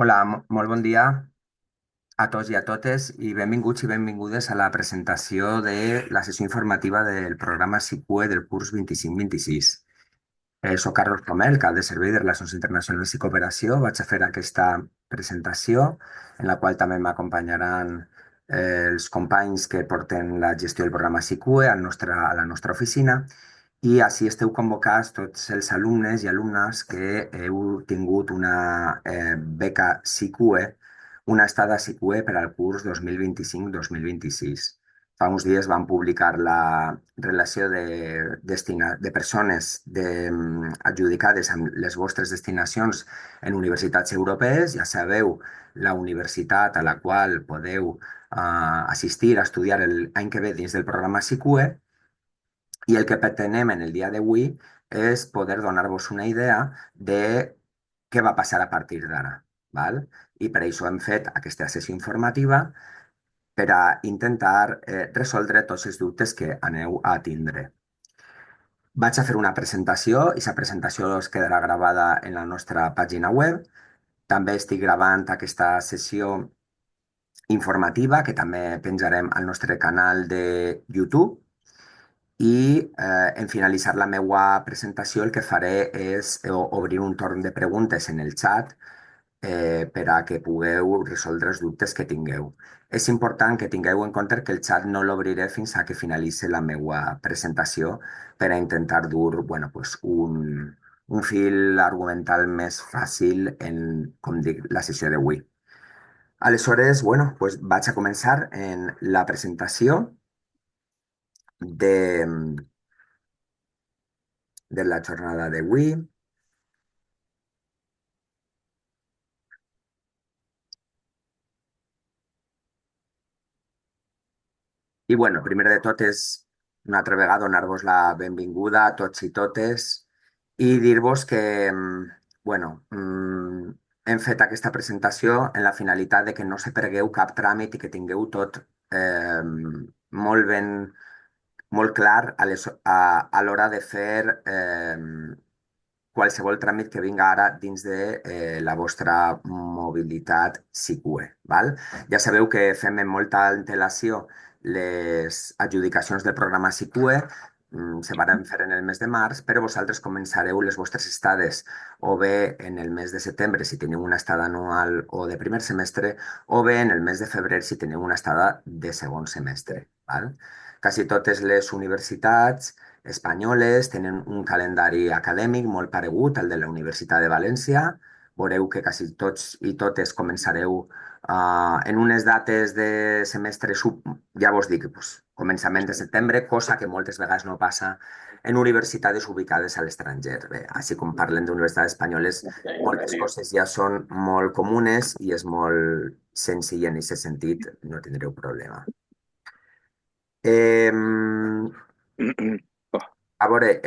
Hola, molt bon dia a tots i a totes i benvinguts i benvingudes a la presentació de la sessió informativa del programa SICUE del curs 25-26. Soc Carlos Comel, cap de Servei de Relacions Internacionals i Cooperació. Vaig a fer aquesta presentació en la qual també m'acompanyaran els companys que porten la gestió del programa SICUE a la nostra oficina i així esteu convocats tots els alumnes i alumnes que heu tingut una beca SICUE, una estada SICUE per al curs 2025-2026. Fa uns dies vam publicar la relació de persones adjudicades amb les vostres destinacions en universitats europees. Ja sabeu la universitat a la qual podeu assistir a estudiar l'any que ve dins del programa SICUE, i el que pretenem en el dia d'avui és poder donar-vos una idea de què va passar a partir d'ara, val? I per això hem fet aquesta sessió informativa per a intentar resoldre tots els dubtes que aneu a tindre. Vaig a fer una presentació i la presentació es quedarà gravada en la nostra pàgina web. També estic gravant aquesta sessió informativa que també penjarem al nostre canal de YouTube. I en finalitzar la meva presentació el que faré és obrir un torn de preguntes en el xat per a que pugueu resoldre els dubtes que tingueu. És important que tingueu en compte que el xat no l'obriré fins a que finalitzi la meva presentació per a intentar dur pues, un fil argumental més fàcil en, com dic, la sessió d'avui. Aleshores, pues vaig a començar en la presentació de, de la jornada d'avui. I primer de tot és una altra vegada donar-vos la benvinguda a tots i totes i dir-vos que hem fet aquesta presentació en la finalitat de que no se pergueu cap tràmit i que tingueu tot molt ben, molt clar a l'hora de fer qualsevol tràmit que vinga ara dins de la vostra mobilitat SICUE. Val? Ja sabeu que fem amb molta antelació les adjudicacions del programa SICUE. Se van fer en el mes de març, però vosaltres començareu les vostres estades o bé en el mes de setembre si teniu una estada anual o de primer semestre, o bé en el mes de febrer si teniu una estada de segon semestre. Val? Quasi totes les universitats espanyoles tenen un calendari acadèmic molt paregut al de la Universitat de València. Veureu que quasi tots i totes començareu en unes dates de semestre, ja vos dic, començament de setembre, cosa que moltes vegades no passa en universitats ubicades a l'estranger. Bé, així com parlem d'universitats espanyoles, moltes coses ja són molt comunes i és molt senzill en aquest sentit, no tindreu problema. A veure,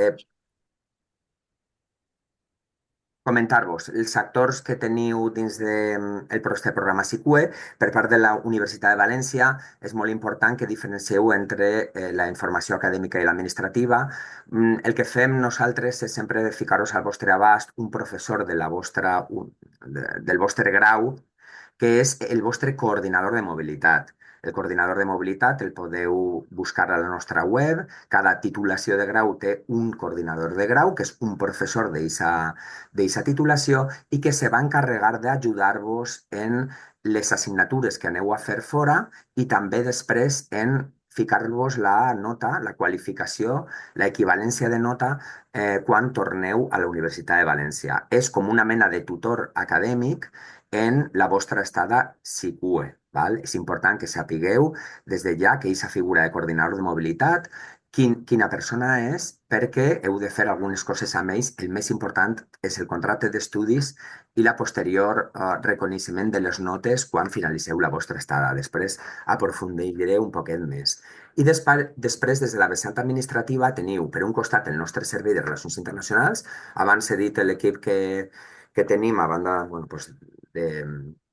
comentar-vos els actors que teniu dins del programa SICUE. Per part de la Universitat de València és molt important que diferencieu entre la informació acadèmica i l'administrativa. El que fem nosaltres és sempre ficar-vos al vostre abast un professor del vostre grau, que és el vostre coordinador de mobilitat. El coordinador de mobilitat el podeu buscar a la nostra web. Cada titulació de grau té un coordinador de grau, que és un professor d'eixa titulació i que se va encarregar d'ajudar-vos en les assignatures que aneu a fer fora i també després en ficar-vos la nota, la qualificació, la equivalència de nota quan torneu a la Universitat de València. És com una mena de tutor acadèmic en la vostra estada SICUE. Val? És important que sapigueu des de ja que aquesta figura de coordinador de mobilitat, quina persona és, perquè heu de fer algunes coses amb ells. El més important és el contracte d'estudis i la posterior reconeixement de les notes quan finalitzeu la vostra estada. Després aprofundiré un poquet més. I després, des de la vessant administrativa, teniu per un costat el nostre servei de relacions internacionals. Abans he dit l'equip que tenim a banda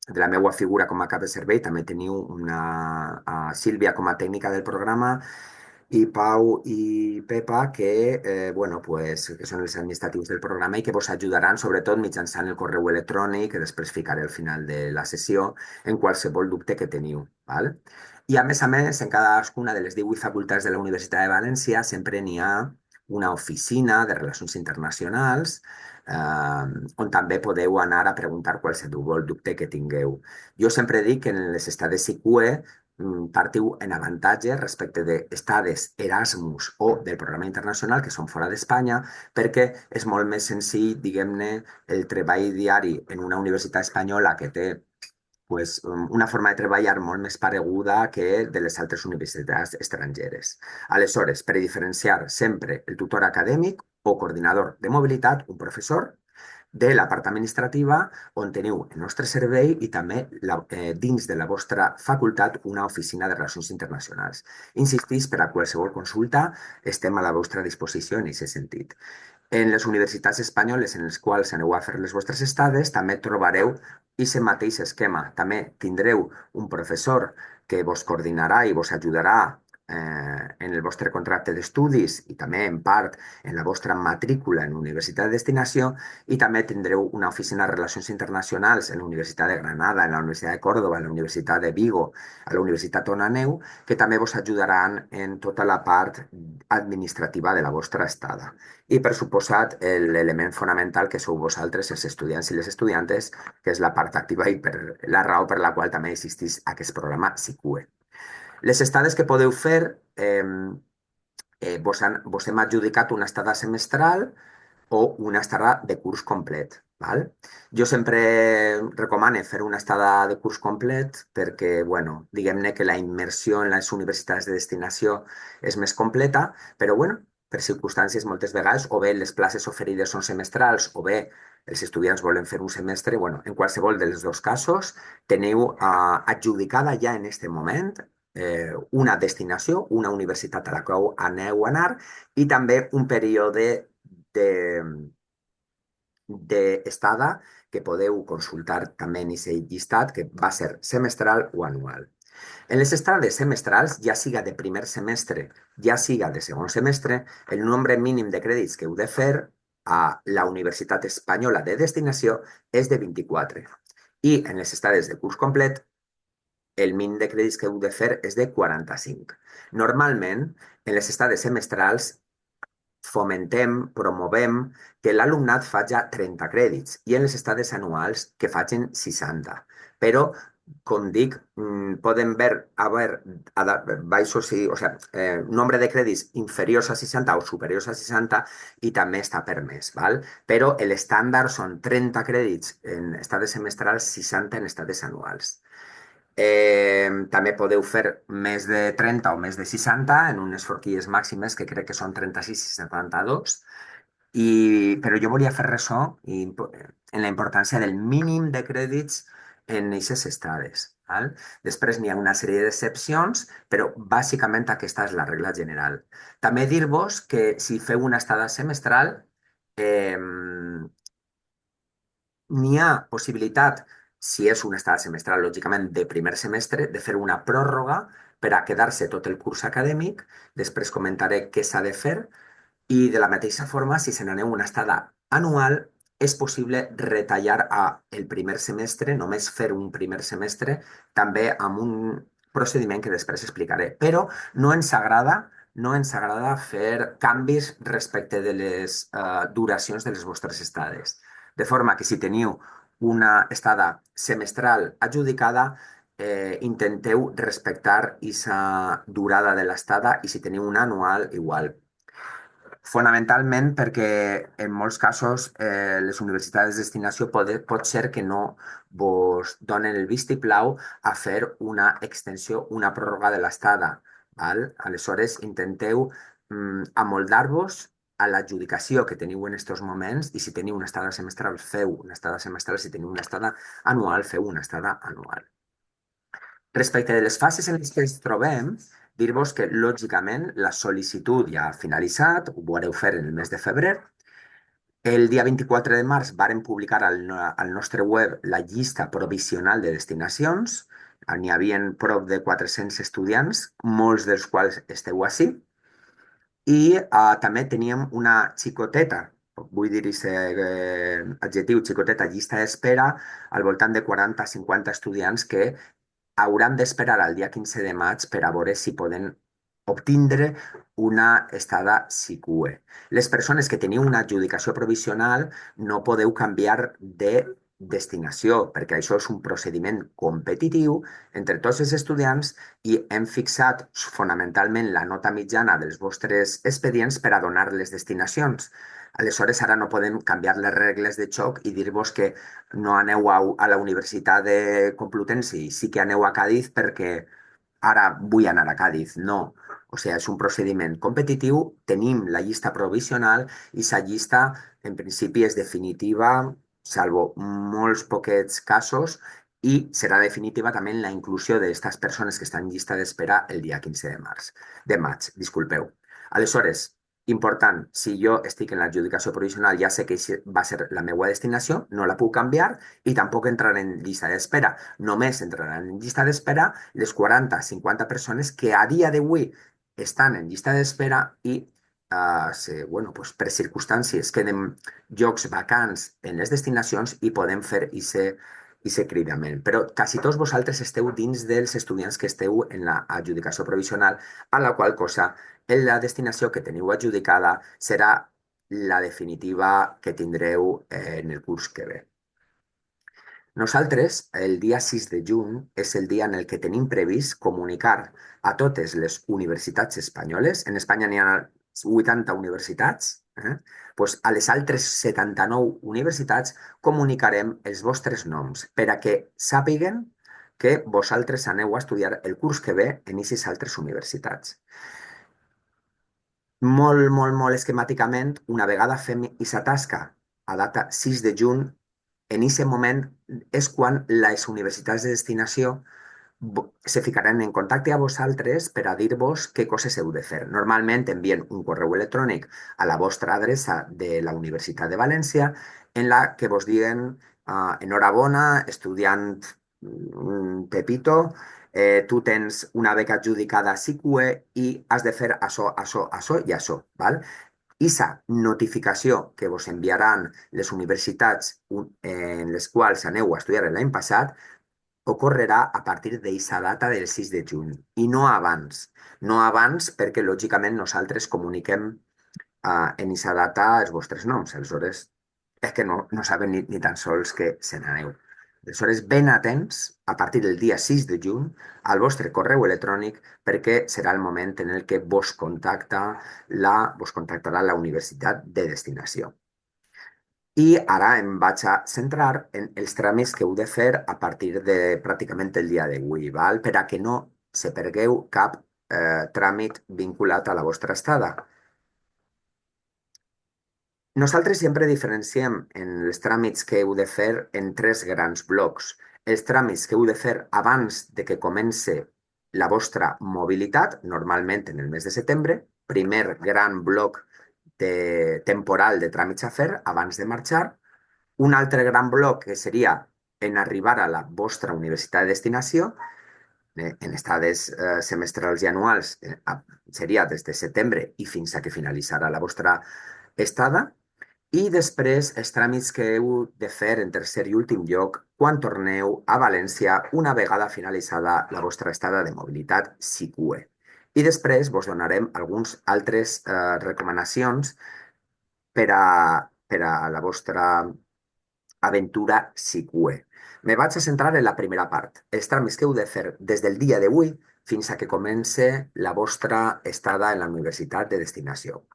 de la meva figura com a cap de servei. També teniu una Sílvia com a tècnica del programa i Pau i Pepa, bueno, pues, que són els administratius del programa i que vos ajudaran, sobretot mitjançant el correu electrònic, que després ficaré al final de la sessió, en qualsevol dubte que teniu. Val? I a més, en cadascuna de les 18 facultats de la Universitat de València sempre n'hi ha una oficina de relacions internacionals on també podeu anar a preguntar qualsevol dubte que tingueu. Jo sempre dic que en les estades IQE partiu en avantatge respecte d'estades Erasmus o del programa internacional que són fora d'Espanya, perquè és molt més senzill, diguem-ne, el treball diari en una universitat espanyola que té pues, una forma de treballar molt més pareguda que de les altres universitats estrangeres. Aleshores, per diferenciar sempre el tutor acadèmic o coordinador de mobilitat, un professor, de la part administrativa, on teniu el nostre servei i també dins de la vostra facultat una oficina de relacions internacionals. Insistís, per a qualsevol consulta estem a la vostra disposició en aquest sentit. En les universitats espanyoles en les quals aneu a fer les vostres estades també trobareu aquest mateix esquema. També tindreu un professor que vos coordinarà i vos ajudarà en el vostre contracte d'estudis i també en part en la vostra matrícula en universitat de destinació i també tindreu una oficina de relacions internacionals en la Universitat de Granada, en la Universitat de Córdoba, en la Universitat de Vigo, a la Universitat on aneu, que també vos ajudaran en tota la part administrativa de la vostra estada. I, per suposat, l'element fonamental que sou vosaltres, els estudiants i les estudiantes, que és la part activa i la raó per la qual també existeix aquest programa SICUE. Les estades que podeu fer, vos hem adjudicat una estada semestral o una estada de curs complet. Val? Jo sempre recomano fer una estada de curs complet perquè, bueno, diguem-ne que la immersió en les universitats de destinació és més completa, però, bueno, per circumstàncies moltes vegades, o bé les places oferides són semestrals, o bé els estudiants volen fer un semestre, bueno, en qualsevol dels dos casos, teniu adjudicada ja en aquest moment una destinació, una universitat a la qual aneu a anar i també un període de, d'estada que podeu consultar també en aquest llistat, que va ser semestral o anual. En les estades semestrals, ja siga de primer semestre, ja siga de segon semestre, el nombre mínim de crèdits que heu de fer a la Universitat Espanyola de Destinació és de 24. I en les estades de curs complet, el mínim de crèdits que heu de fer és de 45. Normalment, en les estades semestrals, fomentem, promovem que l'alumnat faci 30 crèdits i en les estades anuals que facin 60. Però, com dic, poden haver baixos, o sea, nombre de crèdits inferiors a 60 o superiors a 60 i també està permès. Val? Però l'estàndard són 30 crèdits en estades semestrals, 60 en estades anuals. També podeu fer més de 30 o més de 60 en unes forquilles màximes que crec que són 36 i 72. Però jo volia fer ressò en la importància del mínim de crèdits en aquestes estades. Val? Després n'hi ha una sèrie d'excepcions, però bàsicament aquesta és la regla general. També dir-vos que si feu una estada semestral, eh, n'hi ha possibilitat, si és una estada semestral, lògicament, de primer semestre, de fer una pròrroga per a quedar-se tot el curs acadèmic. Després comentaré què s'ha de fer. I de la mateixa forma, si se n'aneu una estada anual, és possible retallar el primer semestre, només fer un primer semestre, també amb un procediment que després explicaré. Però no ens agrada fer canvis respecte de les duracions de les vostres estades. De forma que si teniu una estada semestral adjudicada, intenteu respectar aquesta durada de l'estada i si teniu una anual, igual. Fonamentalment perquè en molts casos les universitats de destinació pot ser que no vos donen el vistiplau a fer una extensió, una pròrroga de l'estada. Val? Aleshores, intenteu amoldar-vos a l'adjudicació que teniu en aquests moments i si teniu una estada semestral, feu una estada semestral, si teniu una estada anual, feu una estada anual. Respecte de les fases en les que ens trobem, dir-vos que, lògicament, la sol·licitud ja ha finalitzat, ho vareu fer en el mes de febrer. El dia 24 de març vàrem publicar al nostre web la llista provisional de destinacions. N'hi havia prop de 400 estudiants, molts dels quals esteu ací. I també teníem una xicoteta, vull dir aquest adjectiu, xicoteta, llista d'espera, al voltant de 40-50 estudiants que hauran d'esperar al dia 15 de maig per a veure si poden obtindre una estada SICUE. Les persones que teniu una adjudicació provisional no podeu canviar de destinació, perquè això és un procediment competitiu entre tots els estudiants i hem fixat fonamentalment la nota mitjana dels vostres expedients per a donar les destinacions. Aleshores, ara no podem canviar les regles de xoc i dir-vos que no aneu a la Universitat de Complutense i sí que aneu a Càdiz perquè ara vull anar a Càdiz. No. O sigui, és un procediment competitiu, tenim la llista provisional i la llista, en principi, és definitiva, salvo molts poquets casos, i serà definitiva també la inclusió d'aquestes persones que estan en llista d'espera el dia 15 de maig, disculpeu. Aleshores, important, si jo estic en l'adjudicació provisional, ja sé que va ser la meva destinació, no la puc canviar i tampoc entraré en llista d'espera. Només entraran en llista d'espera les 40-50 persones que a dia d'avui estan en llista d'espera i bueno, pues, per circumstàncies queden llocs vacants en les destinacions i podem fer aquest cridament. Però quasi tots vosaltres esteu dins dels estudiants que esteu en l'adjudicació provisional, a la qual cosa la destinació que teniu adjudicada serà la definitiva que tindreu en el curs que ve. Nosaltres, el dia 6 de juny, és el dia en el que tenim previst comunicar a totes les universitats espanyoles, en Espanya n'hi ha 80 universitats, pues a les altres 79 universitats comunicarem els vostres noms per a que sàpiguen que vosaltres aneu a estudiar el curs que ve en aquestes altres universitats. Molt, molt, molt esquemàticament, una vegada fem aquesta tasca a data 6 de juny, en aquest moment és quan les universitats de destinació se ficaran en contacte a vosaltres per a dir-vos què coses heu de fer. Normalment envien un correu electrònic a la vostra adreça de la Universitat de València en la que vos diguen enhorabona, estudiant Pepito, tu tens una beca adjudicada a SICUE i has de fer això, això, això i això, val? Esa notificació que vos enviaran les universitats en les quals aneu a estudiar l'any passat ocorrerà a partir d'aquesta data del 6 de juny i no abans. No abans perquè, lògicament, nosaltres comuniquem en aquesta data els vostres noms. Aleshores, és que no saben ni tan sols que se n'aneu. Aleshores, ben atents a partir del dia 6 de juny al vostre correu electrònic perquè serà el moment en el que vos contactarà la universitat de destinació. I ara em vaig a centrar en els tràmits que heu de fer a partir de pràcticament el dia d'avui, val? Per a que no se pergueu cap tràmit vinculat a la vostra estada. Nosaltres sempre diferenciem en els tràmits que heu de fer en tres grans blocs. Els tràmits que heu de fer abans de que comence la vostra mobilitat, normalment en el mes de setembre, primer gran bloc temporal de tràmits a fer abans de marxar. Un altre gran bloc que seria en arribar a la vostra universitat de destinació, en estades semestrals i anuals, seria des de setembre i fins a que finalitzarà la vostra estada. I després els tràmits que heu de fer en tercer i últim lloc quan torneu a València una vegada finalitzada la vostra estada de mobilitat SICUE. I després vos donarem alguns altres recomanacions per a la vostra aventura SICUE. Me vaig a centrar en la primera part, els tràmits que heu de fer des del dia d'avui fins a que comence la vostra estada en la universitat de destinació.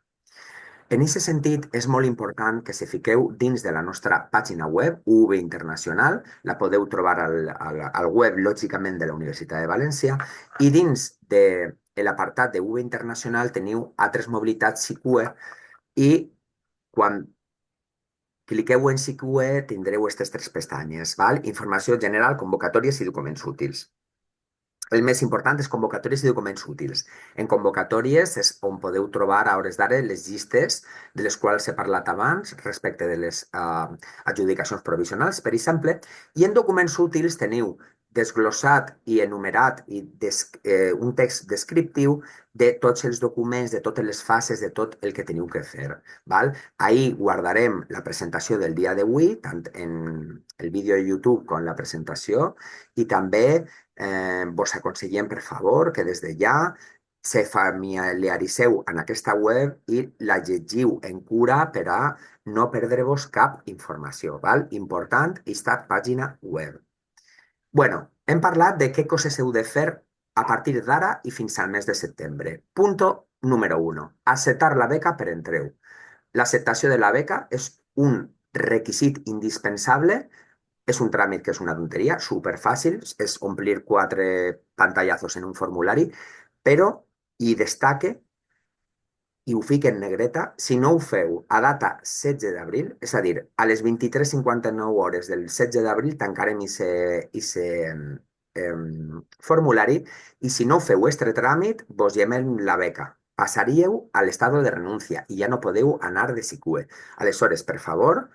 En aquest sentit, és molt important que se fiqueu dins de la nostra pàgina web, UV Internacional, la podeu trobar al web, lògicament, de la Universitat de València, i dins de l'apartat de UV Internacional teniu altres mobilitats SICUE i quan cliqueu en SICUE tindreu aquestes tres pestanyes, val? Informació general, convocatòries i documents útils. El més important és convocatòries i documents útils. En convocatòries és on podeu trobar a hores d'ara les llistes de les quals he parlat abans respecte de les adjudicacions provisionals, per exemple, i en documents útils teniu desglossat i enumerat i un text descriptiu de tots els documents, de totes les fases, de tot el que teniu que fer. Val? Ahir guardarem la presentació del dia d'avui, tant en el vídeo de YouTube com la presentació, i també vos aconsellem, per favor, que des de ja se familiaritzeu en aquesta web i la llegiu en cura per a no perdre-vos cap informació. Val? Important, aquesta pàgina web. Bueno, hem parlat de què coses heu de fer a partir d'ara i fins al mes de setembre. Punto número 1. Acceptar la beca per entreu. L'acceptació de la beca és un requisit indispensable. És un tràmit que és una tonteria, superfàcil, és omplir 4 pantallazos en un formulari, però hi destaque i ho fique en negreta, si no ho feu a data 16 d'abril, és a dir, a les 23:59 del 16 d'abril tancarem formulari i si no feu este tràmit, vos llemen la beca. Passaríeu a l'estado de renúncia i ja no podeu anar de SICUE. Aleshores, per favor,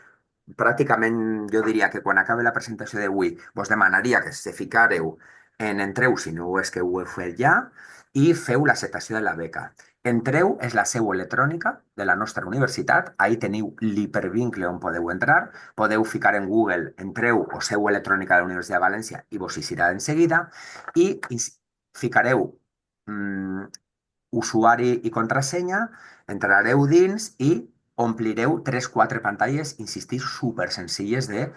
pràcticament jo diria que quan acabi la presentació d'avui vos demanaria que se ficareu en entreu si no és que ho heu fet ja i feu l'acceptació de la beca. Entreu és la seu electrònica de la nostra universitat, ahí teniu l'hipervincle on podeu entrar, podeu ficar en Google entreu o seu electrònica de la Universitat de València i vos hi serà en seguida i ficareu usuari i contrasenya, entrareu dins i omplireu 3-4 pantalles, insistir, super senzilles de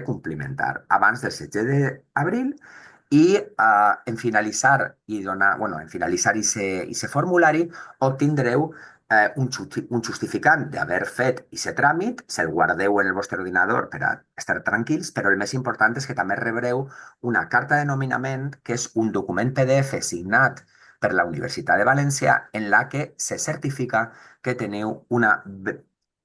complimentar abans del 16 d'abril i en finalitzar i donar, bueno, en finalitzar ese formulari obtindreu un justificant d'haver fet aquest tràmit, se'l guardeu en el vostre ordinador per a estar tranquils, però el més important és que també rebreu una carta de nomenament, que és un document PDF signat per la Universitat de València en la que se certifica que teniu una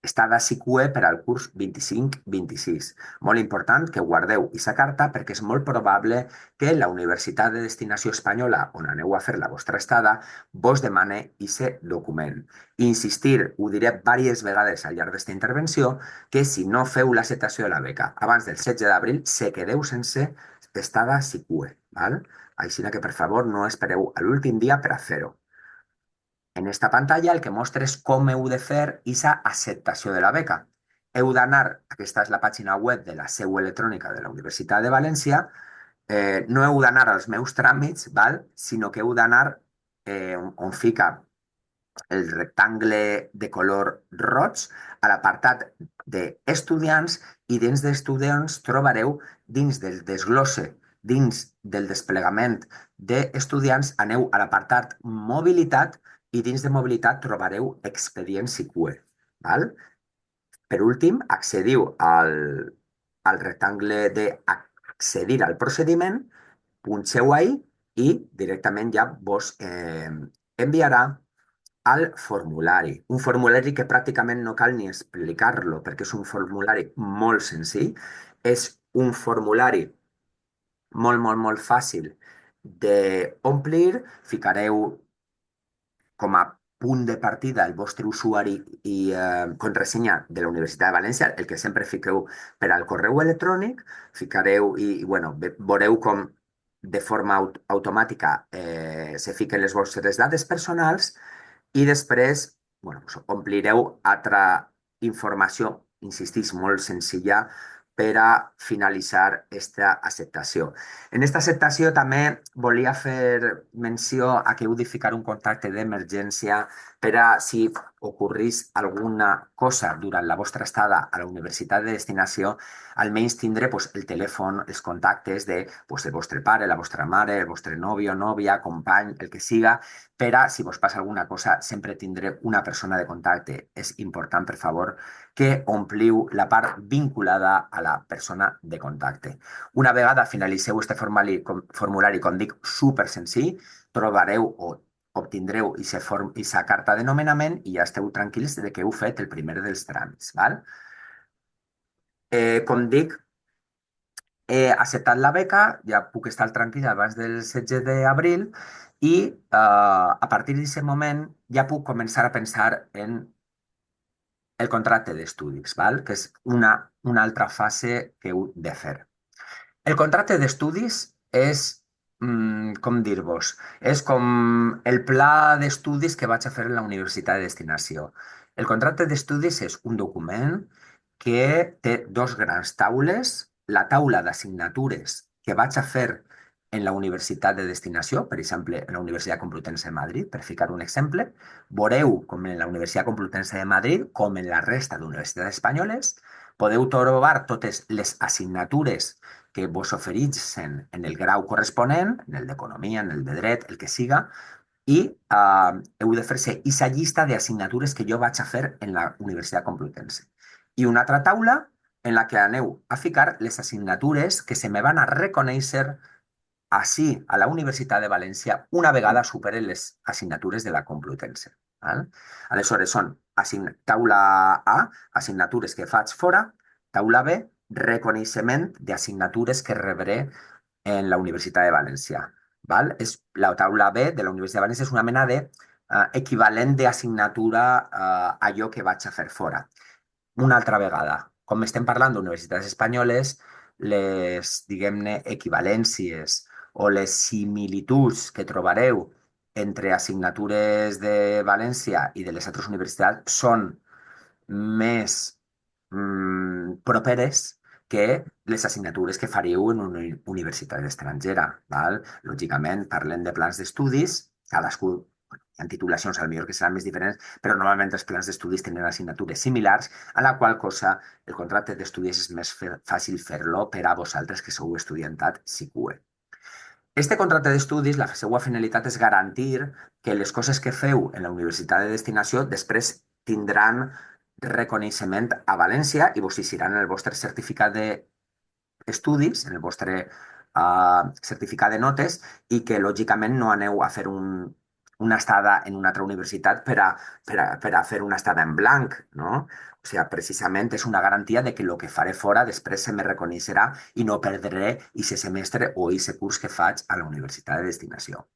estada SICUE per al curs 25-26. Molt important que guardeu aquesta carta perquè és molt probable que la universitat de destinació espanyola on aneu a fer la vostra estada vos demane aquest document. Insistir, ho diré diverses vegades al llarg d'aquesta intervenció, que si no feu l'acceptació de la beca abans del 16 d'abril, se quedeu sense estada SICUE. Val? Així que, per favor, no espereu a l'últim dia per a fer-ho. En esta pantalla el que mostra és com heu de fer aquesta acceptació de la beca. Heu d'anar, aquesta és la pàgina web de la seu electrònica de la Universitat de València, no heu d'anar als meus tràmits, val? Sinó que heu d'anar on fica el rectangle de color roig a l'apartat d'estudiants i dins d'estudiants trobareu dins del desglosse, dins del desplegament d'estudiants, aneu a l'apartat mobilitat i dins de mobilitat trobareu expedients SICUE. Val? Per últim, accediu al rectangle d'accedir al procediment, punxeu ahí i directament ja vos enviarà al formulari. Un formulari que pràcticament no cal ni explicar-lo perquè és un formulari molt senzill. És un formulari molt, molt, molt fàcil d'omplir. Ficareu com a punt de partida el vostre usuari i contrasenya de la Universitat de València, el que sempre fiqueu per al correu electrònic, ficareu i bueno, veureu com de forma automàtica se fiquen les vostres dades personals i després bueno, pues, omplireu altra informació, insistís, molt senzilla per a finalitzar aquesta acceptació. En aquesta acceptació també volia fer menció a que heu de ficar un contacte d'emergència per a si ocorrís alguna cosa durant la vostra estada a la universitat de destinació, almenys tindre pues, el telèfon, els contactes de, pues, el vostre pare, la vostra mare, el vostre nòvio, nòvia, company, el que siga, per a, si vos passa alguna cosa, sempre tindré una persona de contacte. És important, per favor, que ompliu la part vinculada a la persona de contacte. Una vegada finalitzeu este formulari, com dic, super senzill, trobareu o obtindreu aquesta carta de nomenament i ja esteu tranquils de que heu fet el primer dels tràmits. Val? Com dic, he acceptat la beca, ja puc estar tranquil abans del 16 d'abril i a partir d'aquest moment ja puc començar a pensar en el contracte d'estudis, val? Que és una altra fase que heu de fer. El contracte d'estudis és, com dir-vos, és com el pla d'estudis que vaig a fer en la universitat de destinació. El contracte d'estudis és un document que té dos grans taules, la taula d'assignatures que vaig a fer en la universitat de destinació, per exemple, en la Universitat Complutense de Madrid, per ficar un exemple. Veureu com en la Universitat Complutense de Madrid, com en la resta d'universitats espanyoles, podeu trobar totes les assignatures que vos ofereixen en el grau corresponent, en el d'Economia, en el de Dret, el que siga, i heu de fer-se aquesta llista d'assignatures que jo vaig a fer en la Universitat Complutense. I una altra taula en la que aneu a ficar les assignatures que se me van a reconèixer així a la Universitat de València una vegada superen les assignatures de la Complutense. Val? Aleshores, són taula A, assignatures que faig fora, taula B, reconeixement d'assignatures que rebré en la Universitat de València. Val? La taula B de la Universitat de València és una mena de equivalent d'assignatura a allò que vaig a fer fora. Una altra vegada, com estem parlant d'universitats espanyoles, les, diguem-ne, equivalències o les similituds que trobareu entre assignatures de València i de les altres universitats són més properes que les assignatures que faríeu en una universitat estrangera. Val? Lògicament, parlem de plans d'estudis, cadascú hi ha titulacions al millor que seran més diferents, però normalment els plans d'estudis tenen assignatures similars, a la qual cosa el contracte d'estudis és més fàcil fer-lo per a vosaltres que sou estudiantat SICUE. Este contracte d'estudis, la seva finalitat és garantir que les coses que feu en la universitat de destinació després tindran reconeixement a València i vos hissiran en el vostre certificat d'estudis, en el vostre certificat de notes, i que lògicament no aneu a fer una estada en una altra universitat per a fer una estada en blanc, no? O sigui, precisament és una garantia de que el que faré fora després se me reconeixerà i no perdré aquest semestre o aquest curs que faig a la universitat de destinació.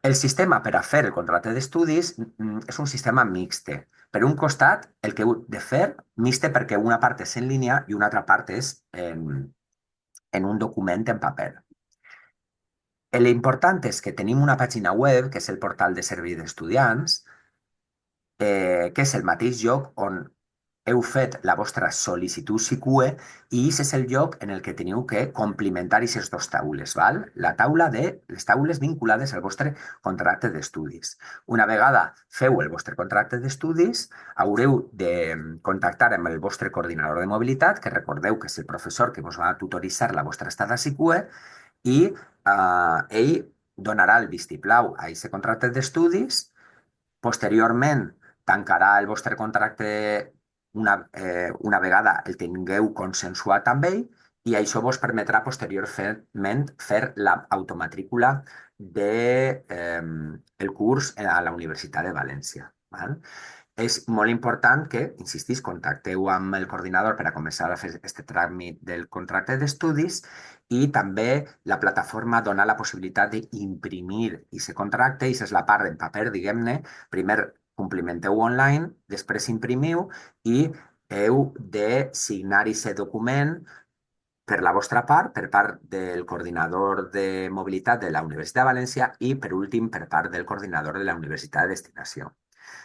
El sistema per a fer el contracte d'estudis és un sistema mixte. Per un costat, el que heu de fer, mixte perquè una part és en línia i una altra part és en un document en paper. L'important és que tenim una pàgina web, que és el portal de servei d'estudiants, que és el mateix lloc on heu fet la vostra sol·licitud SICUE i aquest és el lloc en el que teniu que complimentar aquestes dues taules, val? La taula de les taules vinculades al vostre contracte d'estudis. Una vegada feu el vostre contracte d'estudis, haureu de contactar amb el vostre coordinador de mobilitat, que recordeu que és el professor que vos va tutoritzar la vostra estada SICUE, i ell donarà el vistiplau a aquest contracte d'estudis. Posteriorment, tancarà el vostre contracte una vegada el tingueu consensuat amb ell i això vos permetrà posteriorment fer l'automatrícula el curs a la Universitat de València. Val? És molt important que, insistís, contacteu amb el coordinador per a començar a fer aquest tràmit del contracte d'estudis i també la plataforma dona la possibilitat d'imprimir aquest contracte, i aquesta és la part en paper, diguem-ne. Primer complimenteu online, després imprimiu i heu de signar aquest document per la vostra part, per part del coordinador de mobilitat de la Universitat de València i, per últim, per part del coordinador de la Universitat de Destinació.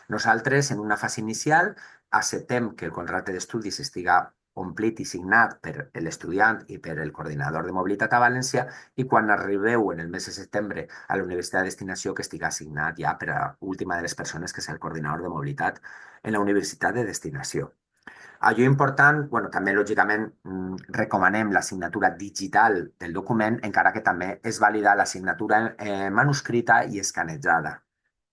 Nosaltres, en una fase inicial, acceptem que el contracte d'estudis estiga omplit i signat per l'estudiant i per el coordinador de mobilitat a València, i quan arribeu en el mes de setembre a la Universitat de Destinació que estiga signat ja per a última de les persones, que és el coordinador de mobilitat en la Universitat de Destinació. Allò important, bueno, també lògicament recomanem la signatura digital del document, encara que també és vàlida la signatura manuscrita i escanejada.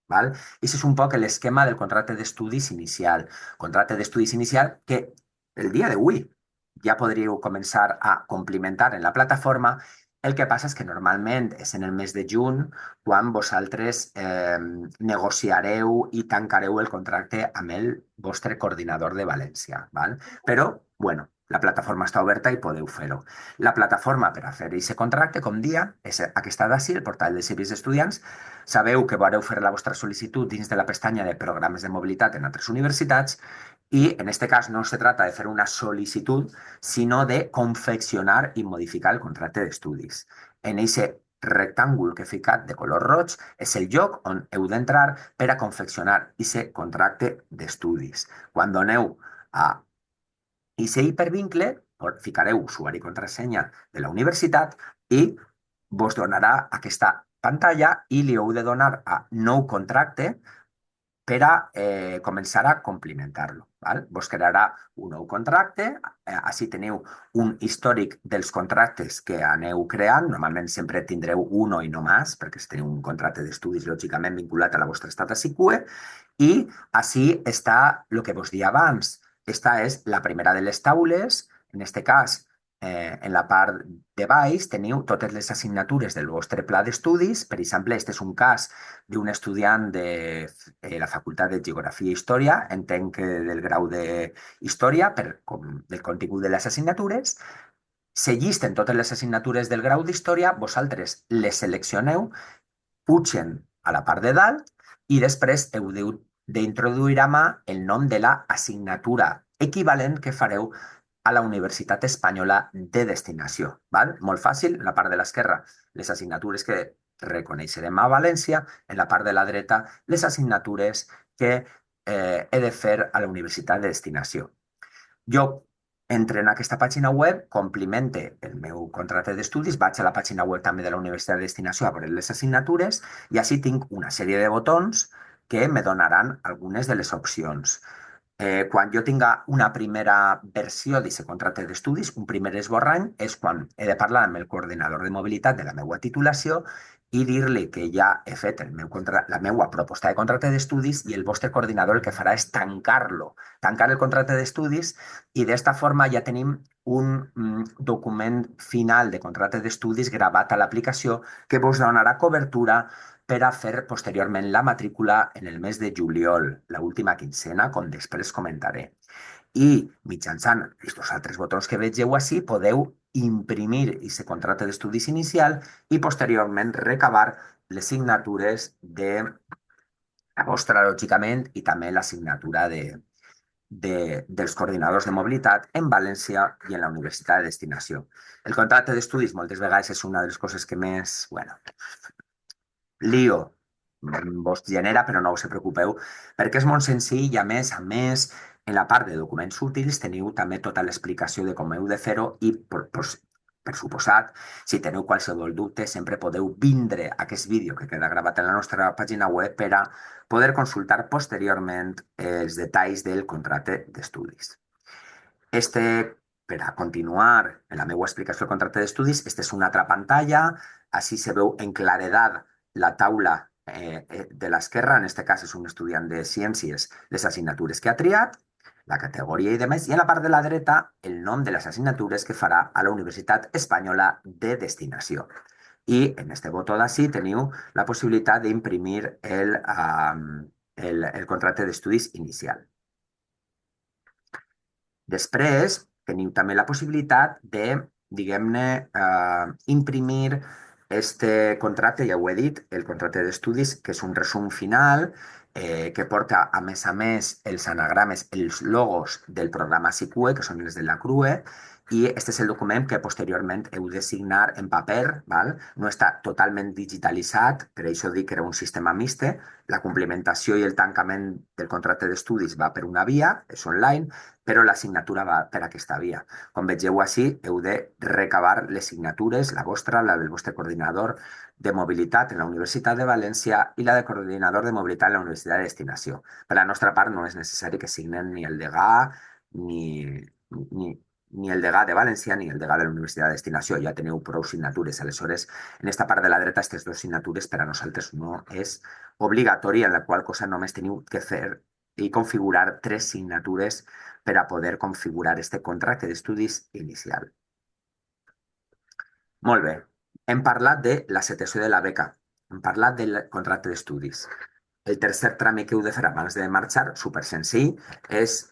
Val? I és un poc l'esquema del contracte d'estudis inicial. Contracte d'estudis inicial que el dia d'avui ja podríeu començar a complimentar en la plataforma. El que passa és que normalment és en el mes de juny quan vosaltres negociareu i tancareu el contracte amb el vostre coordinador de València. Val? Però, bueno, La plataforma està oberta i podeu fer-ho. La plataforma per a fer aquest contracte, com dia, és aquesta d'ací, el portal de serveis d'estudiants. Sabeu que vareu fer la vostra sol·licitud dins de la pestanya de programes de mobilitat en altres universitats y en este cas no se trata de fer una sol·licitud, sinó de confeccionar i modificar el contracte d'estudis. En aquest rectàngul que he ficat de color roig és el lloc on heu d'entrar per a confeccionar aquest contracte d'estudis. Quan doneu a aquest hipervincle, ficareu usuari i contrasenya de la universitat i vos donarà aquesta pantalla i li heu de donar a nou contracte per a començar a complimentar-lo. Vos crearà un nou contracte, així teniu un històric dels contractes que aneu creant, normalment sempre tindreu un i no més, perquè si teniu un contracte d'estudis lògicament vinculat a la vostra estat SICUE, i així està el que vos dia abans. Esta és la primera de les taules, en aquest cas, en la part de baix teniu totes les assignatures del vostre pla d'estudis. Per exemple, este és un cas d'un estudiant de la Facultat de Geografia i Història, entenc que del grau de Història, del contingut de les assignatures. Se llisten totes les assignatures del grau d'Història, vosaltres les seleccioneu, pugen a la part de dalt i després heu d'introduir a mà el nom de la assignatura equivalent que fareu a la Universitat Espanyola de destinació. Val? Molt fàcil, en la part de l'esquerra, les assignatures que reconeixerem a València, en la part de la dreta, les assignatures que he de fer a la Universitat de destinació. Jo entre en aquesta pàgina web, complimente el meu contracte d'estudis, vaig a la pàgina web també de la Universitat de Destinació a veure les assignatures i així tinc una sèrie de botons que me donaran algunes de les opcions. Quan jo tinga una primera versió d'aquest contracte d'estudis, un primer esborrany, és quan he de parlar amb el coordinador de mobilitat de la meva titulació i dir-li que ja he fet la meva proposta de contracte d'estudis i el vostre coordinador el que farà és tancar-lo, tancar el contracte d'estudis i d'esta forma ja tenim un document final de contracte d'estudis gravat a l'aplicació que vos donarà cobertura per a fer posteriorment la matrícula en el mes de juliol, l'última quincena, com després comentaré. I mitjançant aquests altres botons que vegeu així, podeu imprimir aquest contracte d'estudis inicial i posteriorment recabar les signatures de la vostra, lògicament, i també la signatura dels coordinadors de mobilitat en València i en la Universitat de Destinació. El contracte d'estudis moltes vegades és una de les coses que més, bueno, lío vos genera, però no us preocupeu, perquè és molt senzill i a més, en la part de documents útils teniu també tota l'explicació de com heu de fer-ho i, per suposat, si teniu qualsevol dubte, sempre podeu vindre a aquest vídeo que queda gravat en la nostra pàgina web per a poder consultar posteriorment els detalls del contracte d'estudis. Per a continuar en la meva explicació del contracte d'estudis, aquesta és una altra pantalla, així se veu en claredat la taula de l'esquerra, en aquest cas és un estudiant de ciències, les assignatures que ha triat, la categoria i demés, i a la part de la dreta el nom de les assignatures que farà a la Universitat Espanyola de destinació. I en este botó d'ací teniu la possibilitat d'imprimir el contracte d'estudis inicial. Després, teniu també la possibilitat de, diguem-ne, imprimir este contracte, ja ho he dit, el contracte d'estudis, que és un resum final, que porta, a més, els anagrames, els logos del programa SICUE, que són els de la CRUE, i este és el document que posteriorment heu de signar en paper, val? No està totalment digitalitzat, per això dic que era un sistema mixte. La complementació i el tancament del contracte d'estudis va per una via, és online, però la signatura va per aquesta via. Com vegeu així, heu de recabar les signatures, la vostra, la del vostre coordinador de mobilitat en la Universitat de València i la de coordinador de mobilitat en la Universitat de Destinació. Per la nostra part no és necessari que signen ni el degà ni el degà de València ni el degà de la Universitat de Destinació. Ja teniu prou signatures. Aleshores, en esta part de la dreta, aquestes dues signatures per a nosaltres no és obligatòria, en la qual cosa només teniu que fer i configurar 3 signatures per a poder configurar este contracte d'estudis inicial. Molt bé. Hem parlat de l'acceptació de la beca. Hem parlat del contracte d'estudis. El tercer tràmit que heu de fer abans de marxar, super senzill, és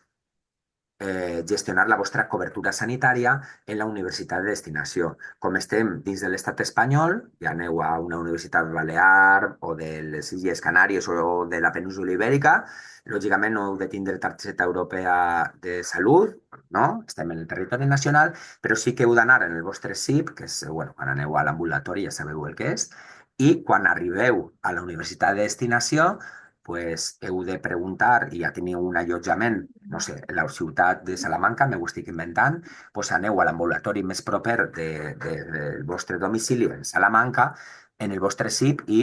gestionar la vostra cobertura sanitària en la universitat de destinació. Com estem dins de l'estat espanyol, ja aneu a una universitat balear o de les Illes Canàries o de la península Ibèrica, lògicament no heu de tindre targeta europea de salut, no? Estem en el territori nacional, però sí que heu d'anar en el vostre CIP, que és, bueno, quan aneu a l'ambulatori ja sabeu el que és, i quan arribeu a la universitat de destinació, pues heu de preguntar i ja teniu un allotjament, no sé, en la ciutat de Salamanca, m'ho estic inventant, pues aneu a l'ambulatori més proper del vostre domicili en Salamanca, en el vostre CIP i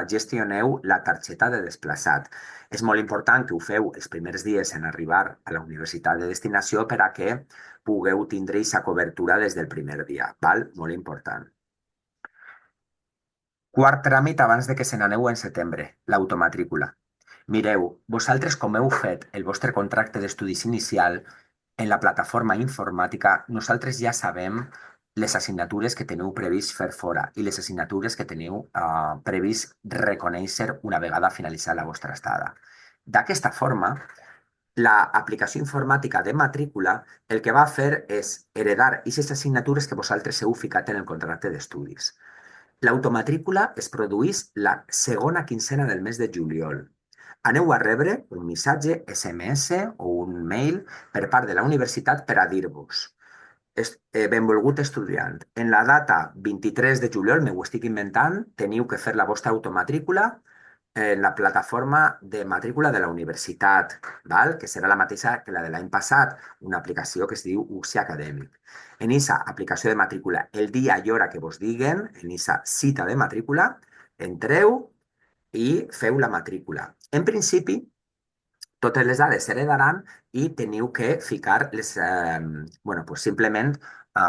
gestioneu la targeta de desplaçat. És molt important que ho feu els primers dies en arribar a la universitat de destinació per a que pugueu tindre aquesta cobertura des del primer dia, val? Molt important. Quart tràmit abans de que se n'aneu en setembre, l'automatrícula. Mireu, vosaltres com heu fet el vostre contracte d'estudis inicial en la plataforma informàtica, nosaltres ja sabem les assignatures que teniu previst fer fora i les assignatures que teniu previst reconèixer una vegada finalitzada la vostra estada. D'aquesta forma, l'aplicació informàtica de matrícula el que va a fer és heredar aquestes assignatures que vosaltres heu ficat en el contracte d'estudis. L'automatrícula es produeix la segona quincena del mes de juliol. Aneu a rebre un missatge SMS o un mail per part de la universitat per a dir-vos benvolgut estudiant, en la data 23 de juliol, m'ho estic inventant, teniu que fer la vostra automatrícula en la plataforma de matrícula de la universitat, val? Que serà la mateixa que la de l'any passat, una aplicació que es diu UXI Acadèmic. En aquesta aplicació de matrícula, el dia i hora que vos diguen, en aquesta cita de matrícula, entreu i feu la matrícula. En principi, totes les dades s'heredaran i teniu que ficar bueno, pues simplement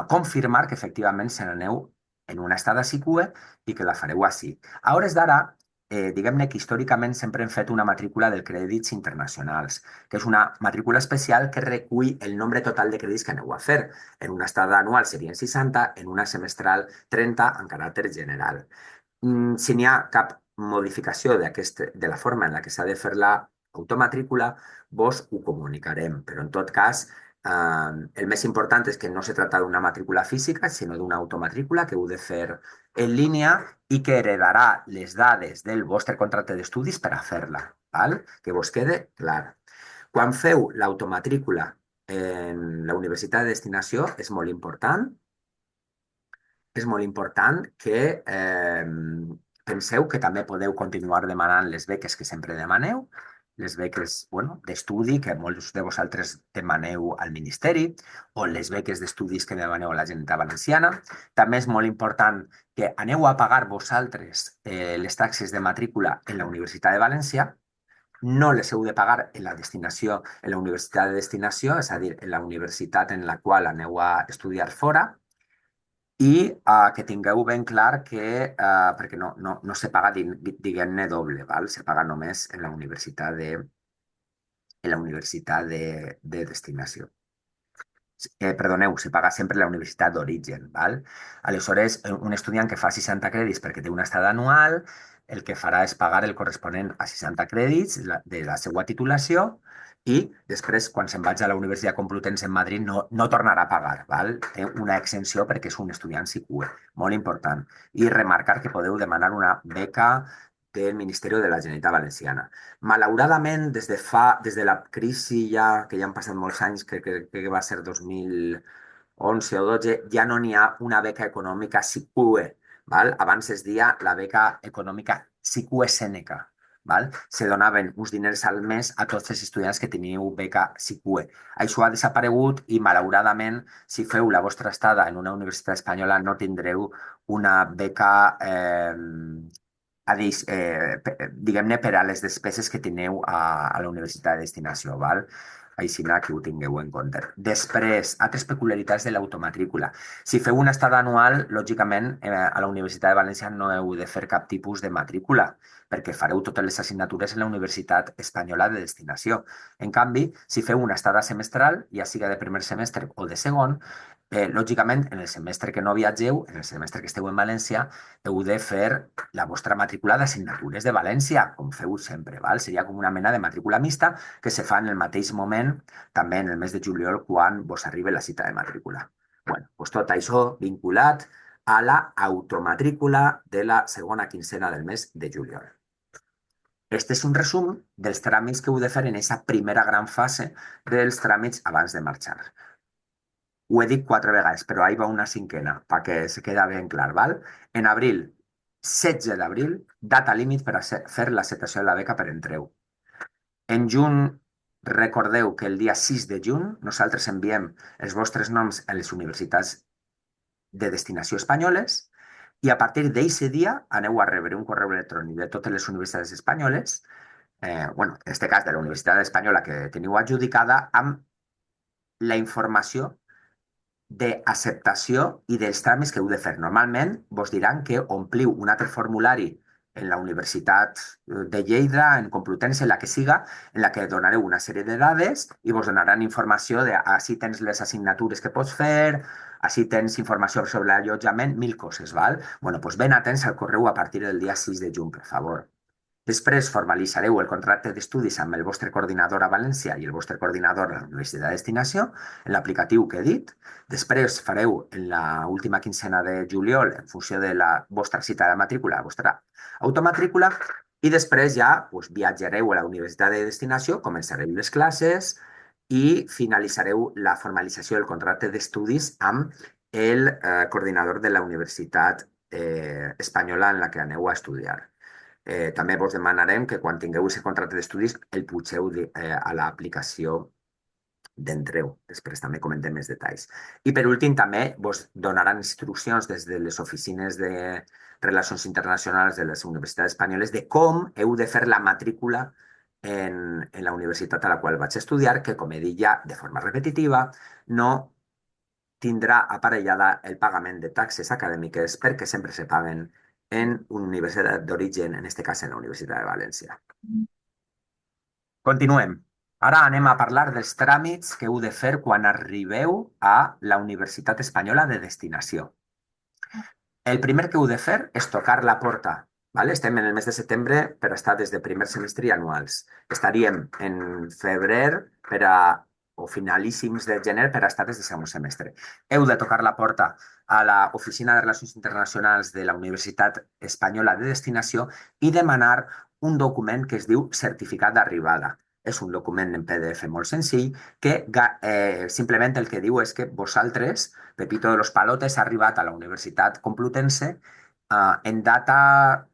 confirmar que efectivament se n'aneu en una estada SICUE i que la fareu així. A hores d'ara, diguem-ne que històricament sempre hem fet una matrícula de crèdits internacionals, que és una matrícula especial que recull el nombre total de crèdits que aneu a fer. En una estada anual serien 60, en una semestral 30 en caràcter general. Si n'hi ha cap modificació de la forma en la que s'ha de fer la automatrícula, vos ho comunicarem. Però en tot cas, el més important és que no se trata d'una matrícula física, sinó d'una automatrícula que heu de fer en línia i que heredarà les dades del vostre contracte d'estudis per a fer-la, val? Que vos quede clar. Quan feu l'automatrícula en la universitat de destinació, és molt important que penseu que també podeu continuar demanant les beques que sempre demaneu, les beques, bueno, d'estudi que molts de vosaltres demaneu al Ministeri o les beques d'estudis que demaneu a la Generalitat Valenciana. També és molt important que aneu a pagar vosaltres les taxes de matrícula en la Universitat de València, no les heu de pagar en la destinació, en la universitat de destinació, és a dir, en la universitat en la qual aneu a estudiar fora, i que tingueu ben clar que, perquè no se paga, diguem-ne, doble, val? Se paga només en la universitat de destinació. Perdoneu, se paga sempre la universitat d'origen, val? Aleshores, un estudiant que fa 60 crèdits perquè té una estada anual, el que farà és pagar el corresponent a 60 crèdits de la seva titulació i després, quan se'n vaig a la Universitat Complutense en Madrid, no tornarà a pagar, val? Té una exenció perquè és un estudiant SICUE, molt important. I remarcar que podeu demanar una beca del Ministeri de la Generalitat Valenciana. Malauradament, des de la crisi ja, que ja han passat molts anys, que va ser 2011 o 12, ja no n'hi ha una beca econòmica SICUE, val? Abans es deia la beca econòmica SICUE Sèneca, val? Se donaven uns diners al mes a tots els estudiants que teníeu beca SICUE. Això ha desaparegut i, malauradament, si feu la vostra estada en una universitat espanyola, no tindreu una beca diguem-ne, per a les despeses que teniu a la universitat de destinació, val? Així que ho tingueu en compte. Després, altres peculiaritats de l'automatrícula. Si feu una estada anual, lògicament, a la Universitat de València no heu de fer cap tipus de matrícula, perquè fareu totes les assignatures en la Universitat Espanyola de Destinació. En canvi, si feu una estada semestral, ja siga de primer semestre o de segon, Lògicament, en el semestre que no viatgeu, en el semestre que esteu en València, heu de fer la vostra matrícula d'assignatures de València, com feu sempre, val? Seria com una mena de matrícula mixta que se fa en el mateix moment, també en el mes de juliol, quan vos arribi la cita de matrícula. Bueno, doncs tot això vinculat a la automatrícula de la segona quincena del mes de juliol. Este és un resum dels tràmits que heu de fer en aquesta primera gran fase dels tràmits abans de marxar. Ho he dit 4 vegades, però ahí va una cinquena, perquè se queda ben clar, val? En abril, 16 d'abril, data límit per a fer l'acceptació de la beca per Entreu. En juny, recordeu que el dia 6 de juny nosaltres enviem els vostres noms a les universitats de destinació espanyoles i a partir d'aquest dia aneu a rebre un correu electrònic de totes les universitats espanyoles, bueno, en aquest cas de la Universitat Espanyola que teniu adjudicada, amb la informació d'acceptació i dels tràmits que heu de fer. Normalment vos diran que ompliu un altre formulari en la Universitat de Lleida, en Complutense, en la que siga, en la que donareu una sèrie de dades i vos donaran informació de així tens les assignatures que pots fer, així tens informació sobre l'allotjament, 1000 coses, val? Bueno, doncs ben atents al correu a partir del dia 6 de juny, per favor. Després formalitzareu el contracte d'estudis amb el vostre coordinador a València i el vostre coordinador a la Universitat de Destinació, en l'aplicatiu que he dit. Després fareu en l'última quincena de juliol, en funció de la vostra cita de matrícula, la vostra automatrícula, i després ja doncs, viatjareu a la Universitat de Destinació, començareu les classes i finalitzareu la formalització del contracte d'estudis amb el coordinador de la Universitat Espanyola en la que aneu a estudiar. També vos demanarem que quan tingueu aquest contracte d'estudis el pugeu a l'aplicació d'Entreu. Després també comentem més detalls. I per últim també vos donaran instruccions des de les oficines de Relacions Internacionals de les Universitats Espanyoles de com heu de fer la matrícula en la universitat a la qual vaig estudiar, que com he dit ja de forma repetitiva, no tindrà aparellada el pagament de taxes acadèmiques perquè sempre se paguen en una universitat d'origen, en aquest cas en la Universitat de València. Continuem. Ara anem a parlar dels tràmits que heu de fer quan arribeu a la Universitat Espanyola de Destinació. El primer que heu de fer és tocar la porta. ¿Vale? Estem en el mes de setembre per estar des de primer semestre i anuals. Estaríem en febrer o finalíssims de gener per estar des de segon semestre. Heu de tocar la porta a l'Oficina de Relacions Internacionals de la Universitat Espanyola de Destinació i demanar un document que es diu certificat d'arribada. És un document en PDF molt senzill que simplement el que diu és que vosaltres, Pepito de los Palotes, ha arribat a la Universitat Complutense en data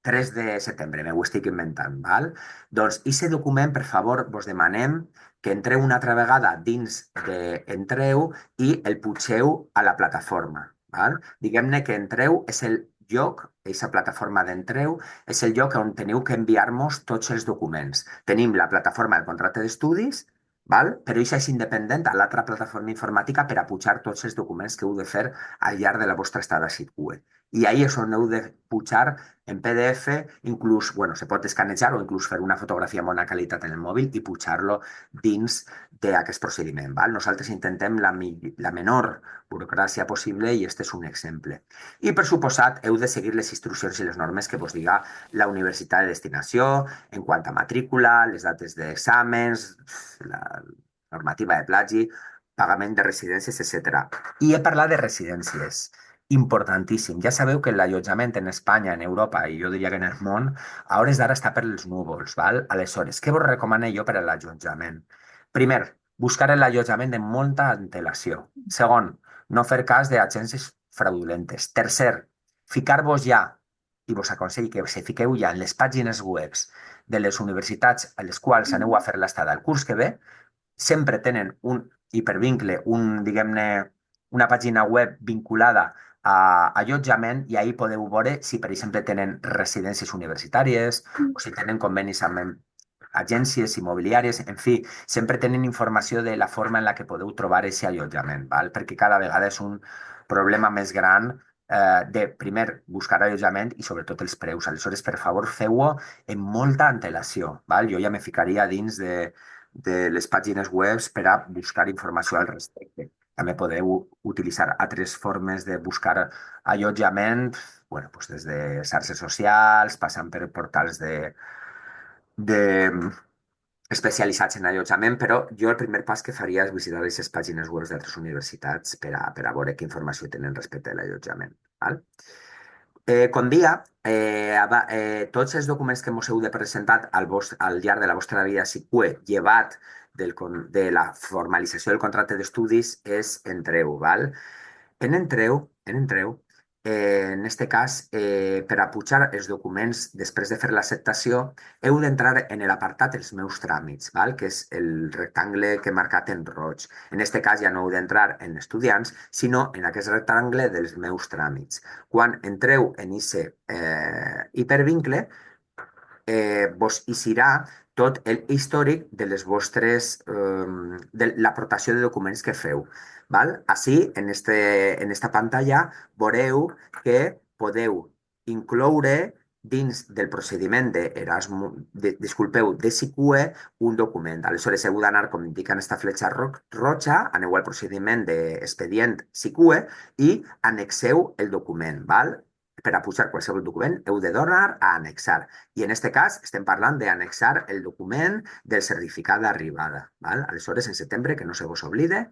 3 de setembre, m'ho estic inventant, val? Doncs, aquest document, per favor, vos demanem que entreu una altra vegada dins d'Entreu i el pugeu a la plataforma, val? Diguem-ne que Entreu és el lloc, aquesta plataforma d'Entreu, és el lloc on teniu que enviar-nos tots els documents. Tenim la plataforma del contracte d'estudis, val? Però això és independent a l'altra plataforma informàtica per a pujar tots els documents que heu de fer al llarg de la vostra estada a Sitcue. I ahí és on heu de pujar en PDF, inclús, bueno, se pot escanejar o inclús fer una fotografia amb bona qualitat en el mòbil i pujar-lo dins d'aquest procediment. Val? Nosaltres intentem la menor burocràcia possible i este és un exemple. I, per suposat, heu de seguir les instruccions i les normes que vos diga la universitat de destinació en quant a matrícula, les dates d'exàmens, la normativa de plagi, pagament de residències, etc. I he parlat de residències. Importantíssim. Ja sabeu que l'allotjament en Espanya, en Europa i jo diria que en el món, a hores d'ara està per els núvols, val? Aleshores, què vos recomano jo per a l'allotjament? Primer, buscar l'allotjament amb molta antelació. Segon, no fer cas d'agències fraudulentes. Tercer, ficar-vos ja, i vos aconsello que se fiqueu ja en les pàgines web de les universitats a les quals aneu a fer l'estada el curs que ve, sempre tenen un hipervincle, diguem-ne, una pàgina web vinculada a allotjament i ahí podeu veure si, per exemple, tenen residències universitàries o si tenen convenis amb agències immobiliàries, en fi, sempre tenen informació de la forma en la que podeu trobar aquest allotjament, val? Perquè cada vegada és un problema més gran de, primer, buscar allotjament i sobretot els preus. Aleshores, per favor, feu-ho amb molta antelació, val? Jo ja me ficaria dins de les pàgines web per a buscar informació al respecte. A també podeu utilitzar altres formes de buscar allotjament, bueno, doncs des de xarxes socials, passant per portals de especialitzats en allotjament, però jo el primer pas que faria és visitar les pàgines web d'altres universitats per a veure quina informació tenen respecte a l'allotjament. Val? Com dia, tots els documents que mos heu de presentar al llarg de la vostra vida SICUE, llevat de la formalització del contracte d'estudis, és entreu, val? En entreu, en este cas, per a pujar els documents després de fer l'acceptació, heu d'entrar en l'apartat dels meus tràmits, val? Que és el rectangle que he marcat en roig. En este cas ja no heu d'entrar en estudiants, sinó en aquest rectangle dels meus tràmits. Quan entreu en aquest hipervincle, vos eixirà tot el històric de les vostres, de l'aportació de documents que feu. Val? Així, en esta pantalla, veureu que podeu incloure dins del procediment disculpeu, de SICUE, un document. Aleshores, heu d'anar, com indica en esta fletxa roja, aneu al procediment d'expedient SICUE i annexeu el document. Val? Per a pujar qualsevol document, heu de donar a annexar. I en aquest cas estem parlant d'annexar el document del certificat d'arribada. Aleshores, en setembre, que no se vos oblide,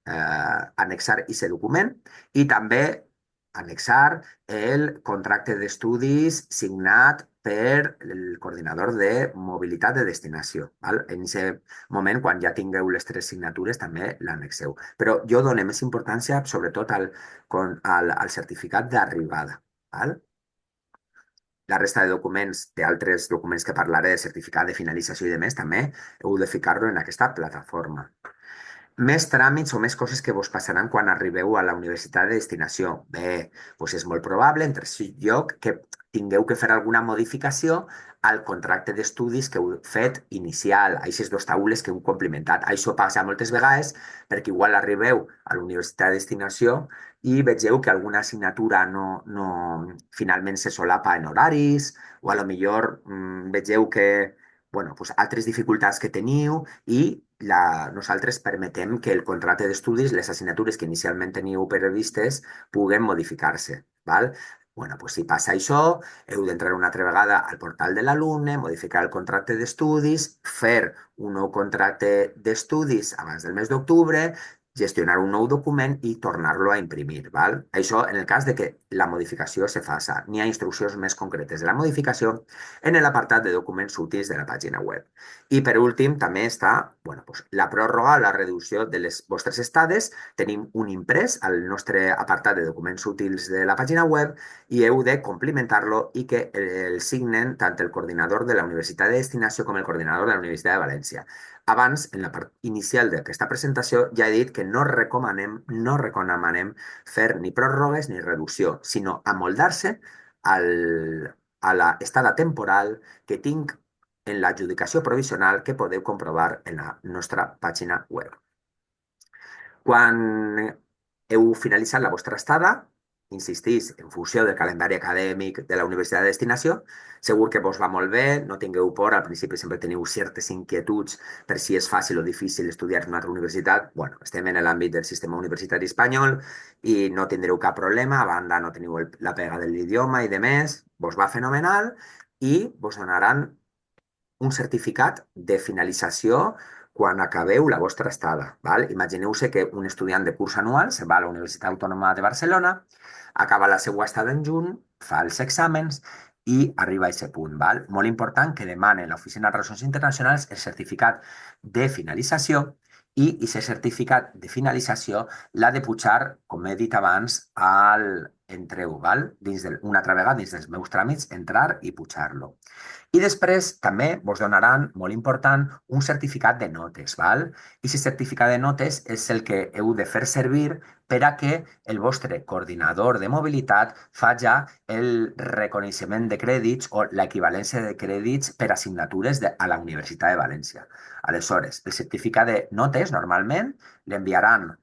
annexar aquest document i també annexar el contracte d'estudis signat per el coordinador de mobilitat de destinació. Val? En aquest moment, quan ja tingueu les 3 signatures, també l'annexeu. Però jo dono més importància, sobretot, al certificat d'arribada. Val? La resta de documents, d'altres documents que parlaré, de certificat de finalització i de més, també heu de ficar-lo en aquesta plataforma. Més tràmits o més coses que vos passaran quan arribeu a la universitat de destinació. Bé, doncs és molt probable, en tercer lloc, que tingueu que fer alguna modificació al contracte d'estudis que heu fet inicial, a aquestes 2 taules que heu complimentat. Això passa moltes vegades perquè igual arribeu a la universitat de destinació i vegeu que alguna assignatura finalment se solapa en horaris o a lo millor vegeu que bueno, doncs altres dificultats que teniu i nosaltres permetem que el contracte d'estudis, les assignatures que inicialment teníeu previstes, puguen modificar-se. Val? Bueno, doncs si passa això, heu d'entrar una altra vegada al portal de l'alumne, modificar el contracte d'estudis, fer un nou contracte d'estudis abans del mes d'octubre, gestionar un nou document i tornar-lo a imprimir. Val? Això en el cas de que la modificació se faça. N'hi ha instruccions més concretes de la modificació en l'apartat de documents útils de la pàgina web. I per últim també està bueno, doncs, la pròrroga o la reducció de les vostres estades. Tenim un imprès al nostre apartat de documents útils de la pàgina web i heu de complimentar-lo i que el signen tant el coordinador de la Universitat de Destinació com el coordinador de la Universitat de València. Abans, en la part inicial d'aquesta presentació, ja he dit que no recomanem fer ni pròrrogues ni reducció, sinó amoldar-se a l'estada temporal que tinc en l'adjudicació provisional que podeu comprovar en la nostra pàgina web. Quan heu finalitzat la vostra estada, insistís, en funció del calendari acadèmic de la universitat de destinació, segur que vos va molt bé, no tingueu por, al principi sempre teniu certes inquietuds per si és fàcil o difícil estudiar en una altra universitat. Bueno, estem en l'àmbit del sistema universitari espanyol i no tindreu cap problema, a banda no teniu la pega de l'idioma i de més, vos va fenomenal i vos donaran un certificat de finalització quan acabeu la vostra estada. Val? Imagineu-se que un estudiant de curs anual se va a la Universitat Autònoma de Barcelona, acaba la seva estada en juny, fa els exàmens i arriba a aquest punt. Val? Molt important que demane a l'Oficina de Relacions Internacionals el certificat de finalització i aquest certificat de finalització l'ha de pujar, com he dit abans, entreu, val? Una altra vegada dins dels meus tràmits, entrar i pujar-lo. I després també vos donaran, molt important, un certificat de notes. Val? I aquest certificat de notes és el que heu de fer servir per a que el vostre coordinador de mobilitat faci el reconeixement de crèdits o l'equivalència de crèdits per assignatures a la Universitat de València. Aleshores, el certificat de notes normalment l'enviaran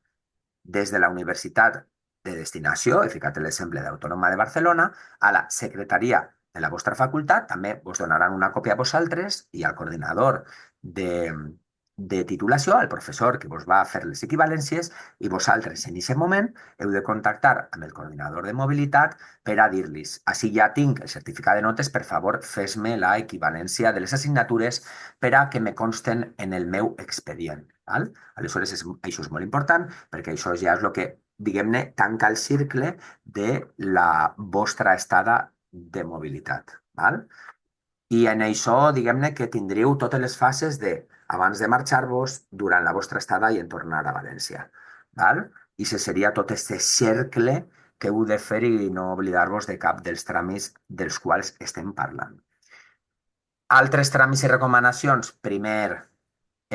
des de la Universitat de destinació, he ficat l'exemple d'Autònoma de Barcelona, a la secretaria de la vostra facultat, també us donaran una còpia a vosaltres i al coordinador de titulació, el professor que vos va fer les equivalències i vosaltres en aquest moment heu de contactar amb el coordinador de mobilitat per a dir-los, així ja tinc el certificat de notes, per favor, fes-me la equivalència de les assignatures per a que me consten en el meu expedient. Val? Aleshores, això és molt important perquè això ja és el que, diguem-ne, tanca el cercle de la vostra estada de mobilitat. Val? I en això, diguem-ne, que tindríeu totes les fases de abans de marxar-vos, durant la vostra estada i en tornar a València. Val? I se seria tot este cercle que heu de fer i no oblidar-vos de cap dels tràmits dels quals estem parlant. Altres tràmits i recomanacions. Primer,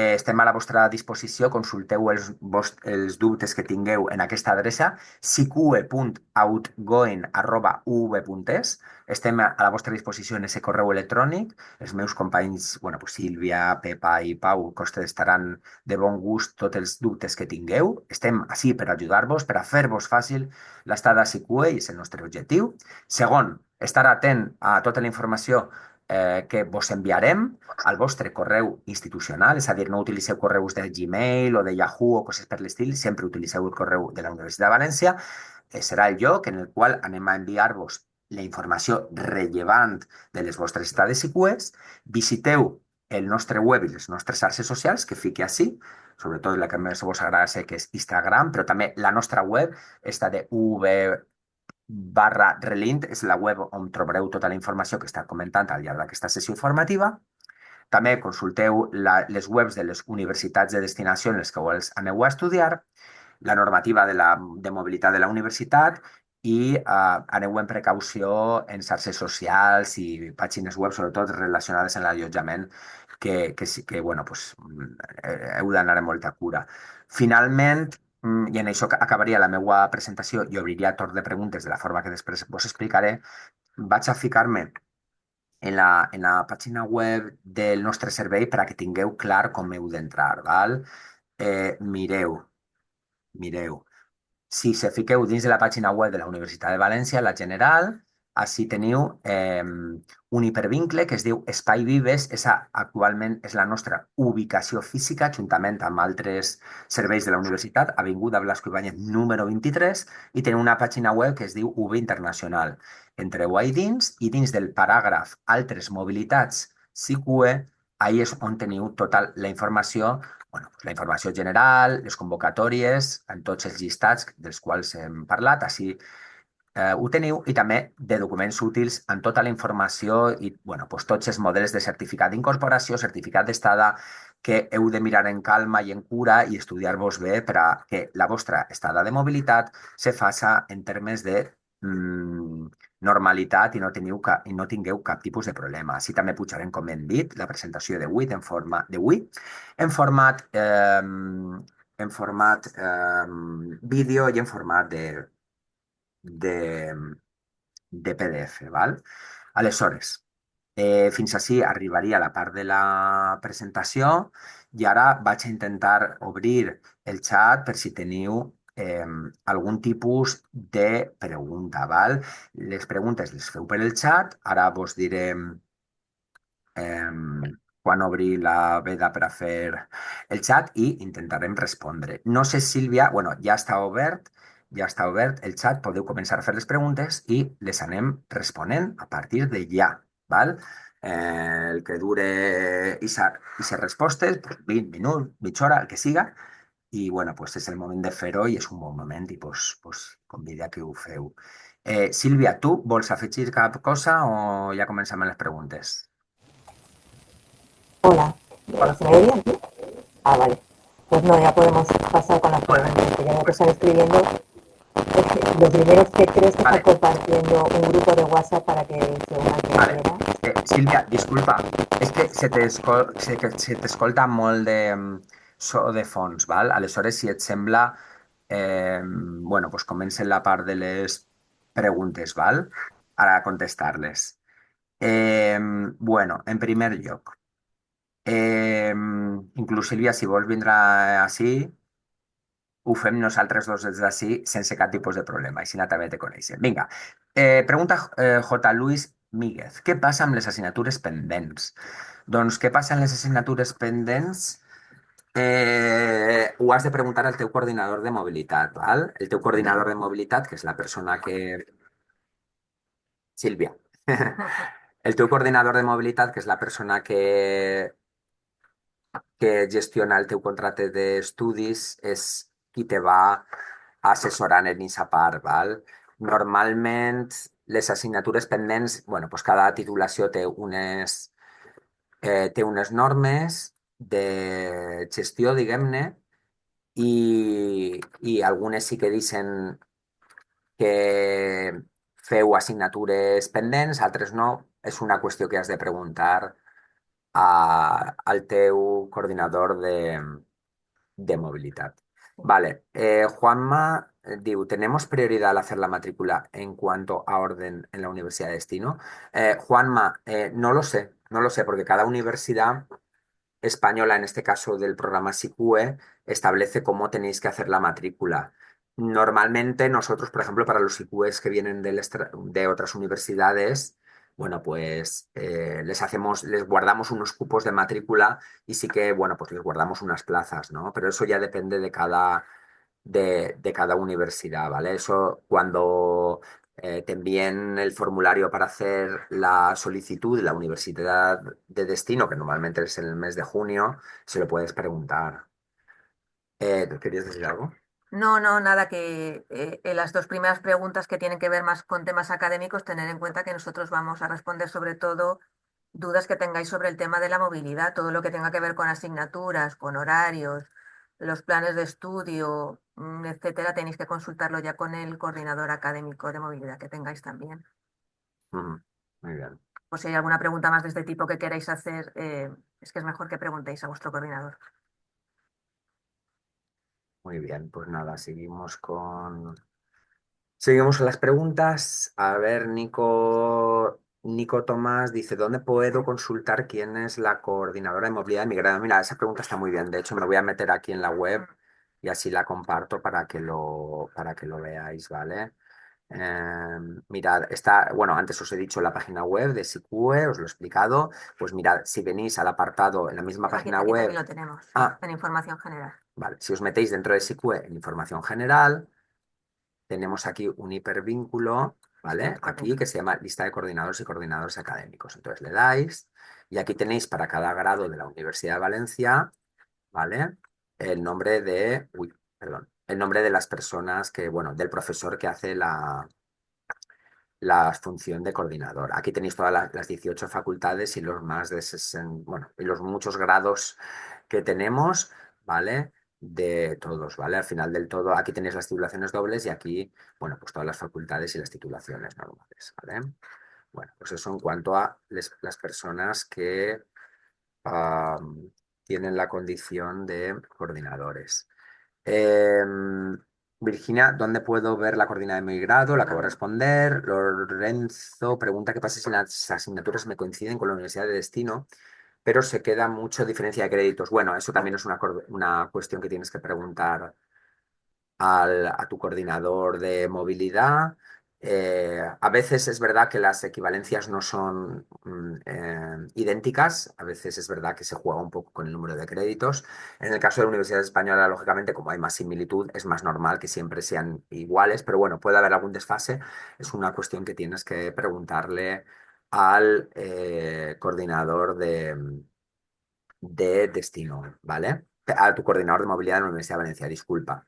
estem a la vostra disposició, consulteu els dubtes que tingueu en aquesta adreça, sicue.outgoing@uv.es. Estem a la vostra disposició en aquest correu electrònic. Els meus companys, bueno, pues Sílvia, Pepa i Pau, estaran de bon gust tots els dubtes que tingueu. Estem així per ajudar-vos, per a fer-vos fàcil l'estada a Sicue, i és el nostre objectiu. Segon, estar atent a tota la informació que vos enviarem al vostre correu institucional, és a dir, no utilitzeu correus de Gmail o de Yahoo o coses per l'estil, sempre utilitzeu el correu de la Universitat de València. Serà el lloc en el qual anem a enviar-vos la informació rellevant de les vostres estades i cues. Visiteu el nostre web i les nostres xarxes socials, que fiqui així, sobretot la que més vos agrada sé que és Instagram, però també la nostra web, esta de uv/relint, és la web on trobareu tota la informació que està comentant al llarg d'aquesta sessió informativa. També consulteu les webs de les universitats de destinació en les que aneu a estudiar, la normativa de mobilitat de la universitat i aneu en precaució en xarxes socials i pàgines web, sobretot relacionades amb l'allotjament, que bueno, pues, heu d'anar amb molta cura. Finalment, i en això acabaria la meva presentació i obriria torn de preguntes de la forma que després vos explicaré, vaig a ficar-me en la pàgina web del nostre servei per a que tingueu clar com heu d'entrar, val? Mireu. Si se fiqueu dins de la pàgina web de la Universitat de València, la General, així teniu un hipervincle que es diu Espai Vives. Esa actualment és la nostra ubicació física, juntament amb altres serveis de la universitat, Avinguda Blasco Ibáñez número 23, i teniu una pàgina web que es diu UV Internacional. Entreu ahí dins i dins del paràgraf Altres mobilitats SICUE, ahí és on teniu tota la informació. Bueno, pues la informació general, les convocatòries, en tots els llistats dels quals hem parlat, així ho teniu, i també de documents útils amb tota la informació i bueno, pues tots els models de certificat d'incorporació, certificat d'estada, que heu de mirar en calma i en cura i estudiar-vos bé per a que la vostra estada de mobilitat se faça en termes de normalitat i no tingueu cap tipus de problema. Així també pujarem, com hem dit, la presentació d'avui en format vídeo i en format de, de PDF, val? Aleshores, fins ací arribaria la part de la presentació i ara vaig a intentar obrir el xat per si teniu algun tipus de pregunta, val? Les preguntes les feu per el xat, ara vos diré quan obrir la veda per a fer el xat i intentarem respondre. No sé, Sílvia, bueno, ja està obert el xat, podeu començar a fer les preguntes i les anem responent a partir de ja, val? El que dure i respostes, pues 20 minuts, mitja hora, el que siga, i bueno, pues és el moment de fer-ho i és un bon moment i pues, convida que ho feu. Sílvia, tu vols afegir cap cosa o ja comencem amb les preguntes? Hola, Hola. ¿se me ve bien? ¿Sí? Ah, vale. Pues no, ya podemos pasar con las preguntas, que ya veo que están escribiendo. Lo primero es que creo que está Vale, compartiendo un grupo de WhatsApp para que se unan quien vale. quiera. Sílvia, disculpa, és que se t'escolta molt de so de fons, val? Aleshores, si et sembla, bueno, pues comencen la part de les preguntes, val? Ara contestar-les. Bueno, en primer lloc, inclús Sílvia, si vols vindre així, ho fem nosaltres dos des d'ací sense cap tipus de problema, així també te coneixem. Vinga, pregunta J. Luis Míguez. Què passa amb les assignatures pendents? Doncs què passa amb les assignatures pendents? Ho has de preguntar al teu coordinador de mobilitat, val? El teu coordinador de mobilitat, que és la persona que... Sílvia. El teu coordinador de mobilitat, que és la persona que gestiona el teu contracte d'estudis, és qui te va assessorant en aquesta part, val? Normalment, les assignatures pendents, bueno, doncs cada titulació té unes normes de gestió, diguem-ne, i algunes sí que dicen que feu assignatures pendents, altres no. És una qüestió que has de preguntar al teu coordinador de movilidad. Vale, Juanma diu, ¿tenemos prioridad al hacer la matrícula en cuanto a orden en la universidad de destino? Juanma, no lo sé, no lo sé, porque cada universidad española, en este caso del programa SICUE, establece cómo tenéis que hacer la matrícula. Normalmente nosotros, por ejemplo, para los SICUEs que vienen de otras universidades, bueno, pues les guardamos unos cupos de matrícula y sí que, bueno, pues les guardamos unas plazas, ¿no? Pero eso ya depende de cada universidad, ¿vale? Eso cuando te envíen el formulario para hacer la solicitud de la universidad de destino, que normalmente es en el mes de junio, se lo puedes preguntar. ¿Querías decir algo? No, no, nada, que en las dos primeras preguntas que tienen que ver más con temas académicos, tener en cuenta que nosotros vamos a responder sobre todo dudas que tengáis sobre el tema de la movilidad, todo lo que tenga que ver con asignaturas, con horarios, los planes de estudio, etcétera, tenéis que consultarlo ya con el coordinador académico de movilidad que tengáis también. Ujú, muy bien, O si hay alguna pregunta más de este tipo que queráis hacer, es que es mejor que preguntéis a vuestro coordinador. muy bien. Pues nada, seguimos con las preguntas. A ver, Nico Tomás dice, ¿dónde puedo consultar quién es la coordinadora de movilidad migrada? Mira, esa pregunta está muy bien. De hecho, me lo voy a meter aquí en la web y así la comparto para que lo veáis, ¿vale? Mirad, bueno, antes os he dicho la página web de SICUE, os lo he explicado. Pues mirad, si venís al apartado en la misma Aquí, página aquí también web, lo tenemos, sí, ah, en información general. vale, si os metéis dentro de SICUE en información general, tenemos aquí un hipervínculo, ¿vale? Aquí que se llama lista de coordinadores y coordinadores académicos. Entonces le dais y aquí tenéis para cada grado de la Universidad de Valencia, ¿vale? El nombre perdón, el nombre de las personas bueno, del profesor que hace la función de coordinador. Aquí tenéis todas las 18 facultades y los más de 60, bueno, y los muchos grados que tenemos, ¿vale? De todos, ¿vale? Al final del todo, aquí tenéis las titulaciones dobles y aquí, bueno, pues todas las facultades y las titulaciones normales, ¿vale? Bueno, pues eso en cuanto a las personas que tienen la condición de coordinadores. Virginia, ¿dónde puedo ver la coordinada de mi grado? La acabo de responder. Lorenzo pregunta qué pasa si las asignaturas me coinciden con la universidad de destino, pero se queda mucho diferencia de créditos. Bueno, eso también es una cuestión que tienes que preguntar a tu coordinador de movilidad. A veces es verdad que las equivalencias no son idénticas, a veces es verdad que se juega un poco con el número de créditos. En el caso de la Universidad Española, lógicamente, como hay más similitud, es más normal que siempre sean iguales, pero bueno, puede haber algún desfase. Es una cuestión que tienes que preguntarle al coordinador de destino, ¿vale? A tu coordinador de movilidad de la Universidad de Valencia, disculpa.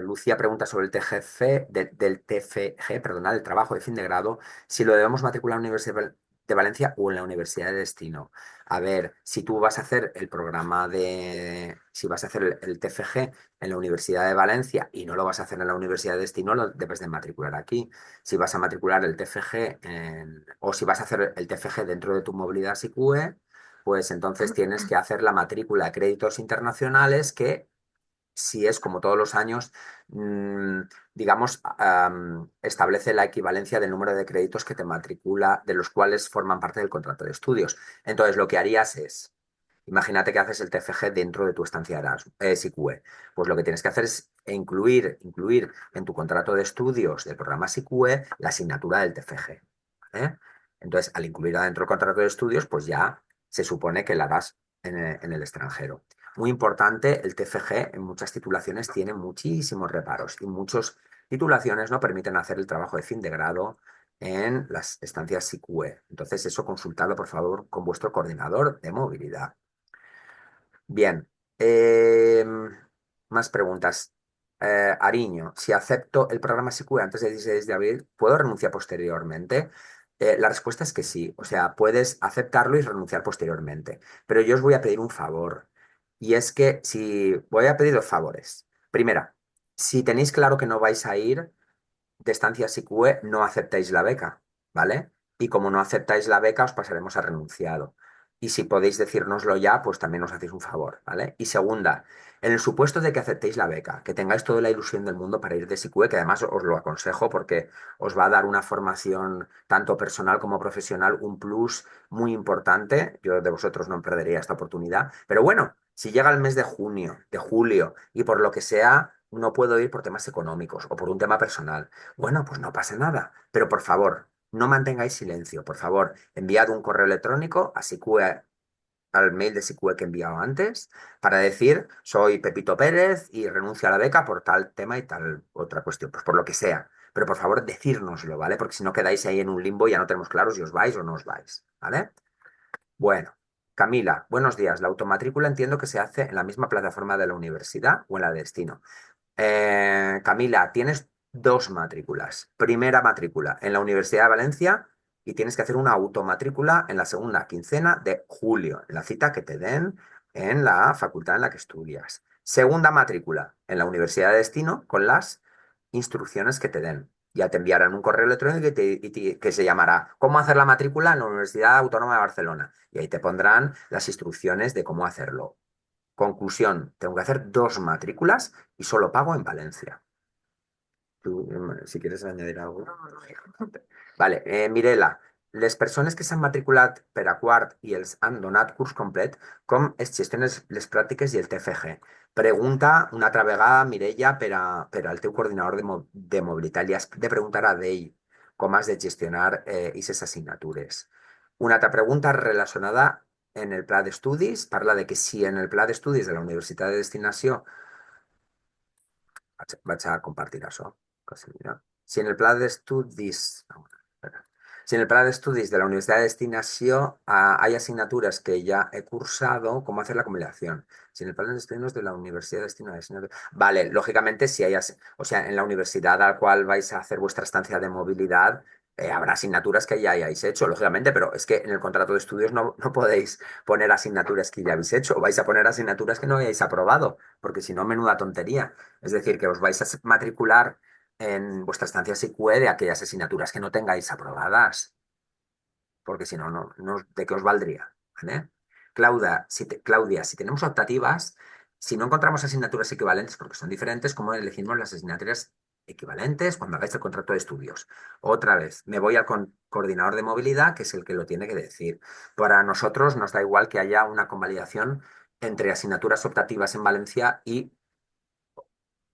Lucía pregunta sobre el TGF, del TFG, perdona, del trabajo de fin de grado, si lo debemos matricular en la Universidad de Valencia o en la Universidad de Destino. A ver, si tú vas a hacer el programa si vas a hacer el TFG en la Universidad de Valencia y no lo vas a hacer en la Universidad de Destino, lo debes de matricular aquí. Si vas a matricular el TFG o si vas a hacer el TFG dentro de tu movilidad SICUE, pues entonces tienes que hacer la matrícula de créditos internacionales que si es como todos los años, mm, digamos, establece la equivalencia del número de créditos que te matricula, de los cuales forman parte del contrato de estudios. Entonces, lo que harías es, imagínate que haces el TFG dentro de tu estancia Erasmus, SICUE. Pues lo que tienes que hacer es incluir en tu contrato de estudios del programa SICUE la asignatura del TFG. ¿Eh? Entonces, al incluirla dentro del contrato de estudios, pues ya se supone que la harás en el extranjero. Muy importante, el TFG en muchas titulaciones tiene muchísimos reparos y muchas titulaciones no permiten hacer el trabajo de fin de grado en las estancias SICUE. Entonces, eso consultadlo, por favor, con vuestro coordinador de movilidad. Bien, más preguntas. Ariño, si acepto el programa SICUE antes del 16 de abril, ¿puedo renunciar posteriormente? La respuesta es que sí, o sea, puedes aceptarlo y renunciar posteriormente. Pero yo os voy a pedir un favor, y es que si voy a pedir dos favores. Primera, si tenéis claro que no vais a ir, de estancias IQE no aceptáis la beca, ¿vale? Y como no aceptáis la beca, os pasaremos a renunciado. Y si podéis decírnoslo ya, pues también os hacéis un favor, ¿vale? Y segunda, en el supuesto de que aceptéis la beca, que tengáis toda la ilusión del mundo para ir de SICUE, que además os lo aconsejo porque os va a dar una formación tanto personal como profesional, un plus muy importante. Yo de vosotros no perdería esta oportunidad. Pero bueno, si llega el mes de junio, de julio, y por lo que sea, no puedo ir por temas económicos o por un tema personal, bueno, pues no pasa nada, pero por favor, no mantengáis silencio. Por favor, enviad un correo electrónico a SICUE, al mail de SICUE que he enviado antes, para decir, soy Pepito Pérez y renuncio a la beca por tal tema y tal otra cuestión, pues por lo que sea. Pero por favor, decírnoslo, ¿vale? Porque si no quedáis ahí en un limbo y ya no tenemos claro si os vais o no os vais, ¿vale? Bueno, Camila, buenos días. La automatrícula entiendo que se hace en la misma plataforma de la universidad o en la de destino. Camila, tienes dos matrículas. Primera matrícula en la Universidad de Valencia y tienes que hacer una automatrícula en la segunda quincena de julio, en la cita que te den en la facultad en la que estudias. Segunda matrícula en la Universidad de Destino con las instrucciones que te den. Ya te enviarán un correo electrónico que se llamará ¿Cómo hacer la matrícula en la Universidad Autónoma de Barcelona? Y ahí te pondrán las instrucciones de cómo hacerlo. Conclusión, tengo que hacer dos matrículas y solo pago en Valencia. Tú, si quieres añadir algo. No, no, no. Vale, Mirela, les persones que s'han matriculat per a quart i els han donat curs complet, com es gestionen les pràctiques i el TFG? Pregunta una altra vegada, Mireia, per al teu coordinador de mobilitat. Li has de preguntar a d'ell com has de gestionar aquestes assignatures. Una altra pregunta relacionada en el pla d'estudis, parla de que si en el pla d'estudis de la Universitat de Destinació vaig a compartir això. Quasi, mira. Si en el pla d'estudis... espera. Si en el plan de estudios de la Universidad de Destinación hay asignaturas que ya he cursado, ¿cómo hacer la combinación? Si en el plan de estudios de la Universidad de Destino hay asignaturas... Vale, lógicamente, si hay, o sea, en la universidad al cual vais a hacer vuestra estancia de movilidad, habrá asignaturas que ya hayáis hecho, lógicamente, pero es que en el contrato de estudios no podéis poner asignaturas que ya habéis hecho, vais a poner asignaturas que no hayáis aprobado, porque si no, menuda tontería. Es decir, que os vais a matricular en vuestra estancia SICUE de aquellas asignaturas que no tengáis aprobadas, porque si no, ¿de qué os valdría? ¿Vale? Claudia, si tenemos optativas, si no encontramos asignaturas equivalentes porque son diferentes, ¿cómo elegimos las asignaturas equivalentes cuando hagáis el contrato de estudios? Otra vez, me voy al coordinador de movilidad, que es el que lo tiene que decir. Para nosotros nos da igual que haya una convalidación entre asignaturas optativas en Valencia y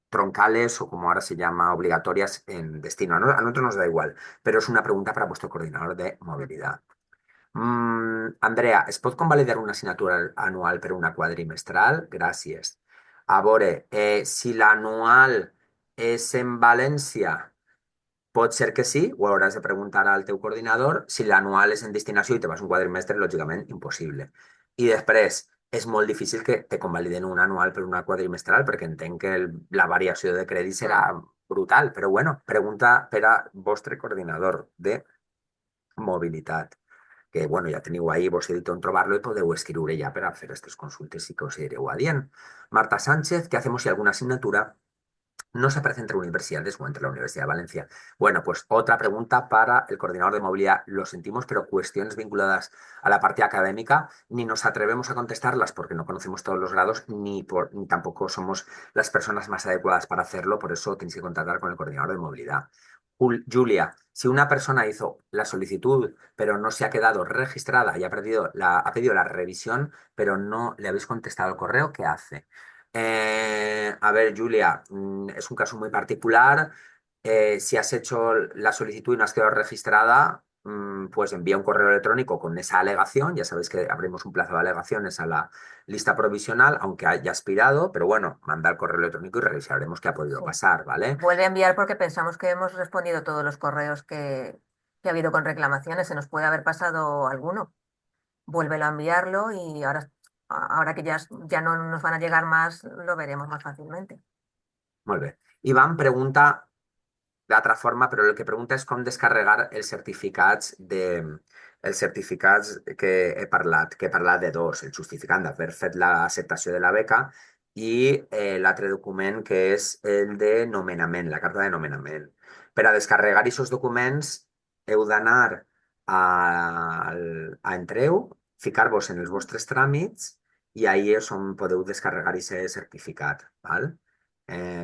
troncales o como ahora se llama, obligatorias en destino. A nosotros nos da igual, pero es una pregunta para vuestro coordinador de movilidad. Andrea, ¿es pot convalidar una assignatura anual per una quadrimestral? Gràcies. A veure, si l'anual és en València, pot ser que sí, ho hauràs de preguntar al teu coordinador. Si l'anual és en destinació i te vas un quadrimestre, lògicament, impossible. I després, és molt difícil que te convaliden un anual per una quadrimestral perquè entenc que la variació de crèdit serà brutal. Però bueno, pregunta per a vostre coordinador de mobilitat, que bueno, ja teniu ahí, vos he dit on trobar-lo i podeu escriure ja per a fer aquestes consultes i que us ireu adient. Marta Sánchez, ¿qué hacemos si alguna asignatura no se aparece entre universidades o entre la Universidad de Valencia? Bueno, pues otra pregunta para el coordinador de movilidad. Lo sentimos, pero cuestiones vinculadas a la parte académica ni nos atrevemos a contestarlas porque no conocemos todos los grados ni tampoco somos las personas más adecuadas para hacerlo. Por eso tenéis que contactar con el coordinador de movilidad. Julia, si una persona hizo la solicitud, pero no se ha quedado registrada y ha pedido la revisión, pero no le habéis contestado el correo, ¿qué hace? A ver, Julia, es un caso muy particular. Si has hecho la solicitud y no has quedado registrada, pues envía un correo electrónico con esa alegación. Ya sabéis que abrimos un plazo de alegaciones a la lista provisional, aunque haya expirado, pero bueno, manda el correo electrónico y revisaremos qué ha podido Sí. pasar, ¿vale? Vuelve a enviar porque pensamos que hemos respondido todos los correos que ha habido con reclamaciones. Se nos puede haber pasado alguno. Vuélvelo a enviarlo y ahora que ya no nos van a llegar más, lo veremos más fácilmente. Molt bé. Iván pregunta d'altra forma, però el que pregunta és com descarregar els certificats que he parlat de dos, el justificant d'haver fet l'acceptació de la beca i l'altre document que és el de nomenament, la carta de nomenament. Per a descarregar aquests documents heu d'anar a Entreu, ficar-vos en els vostres tràmits i ahí és on podeu descarregar aquest certificat, val?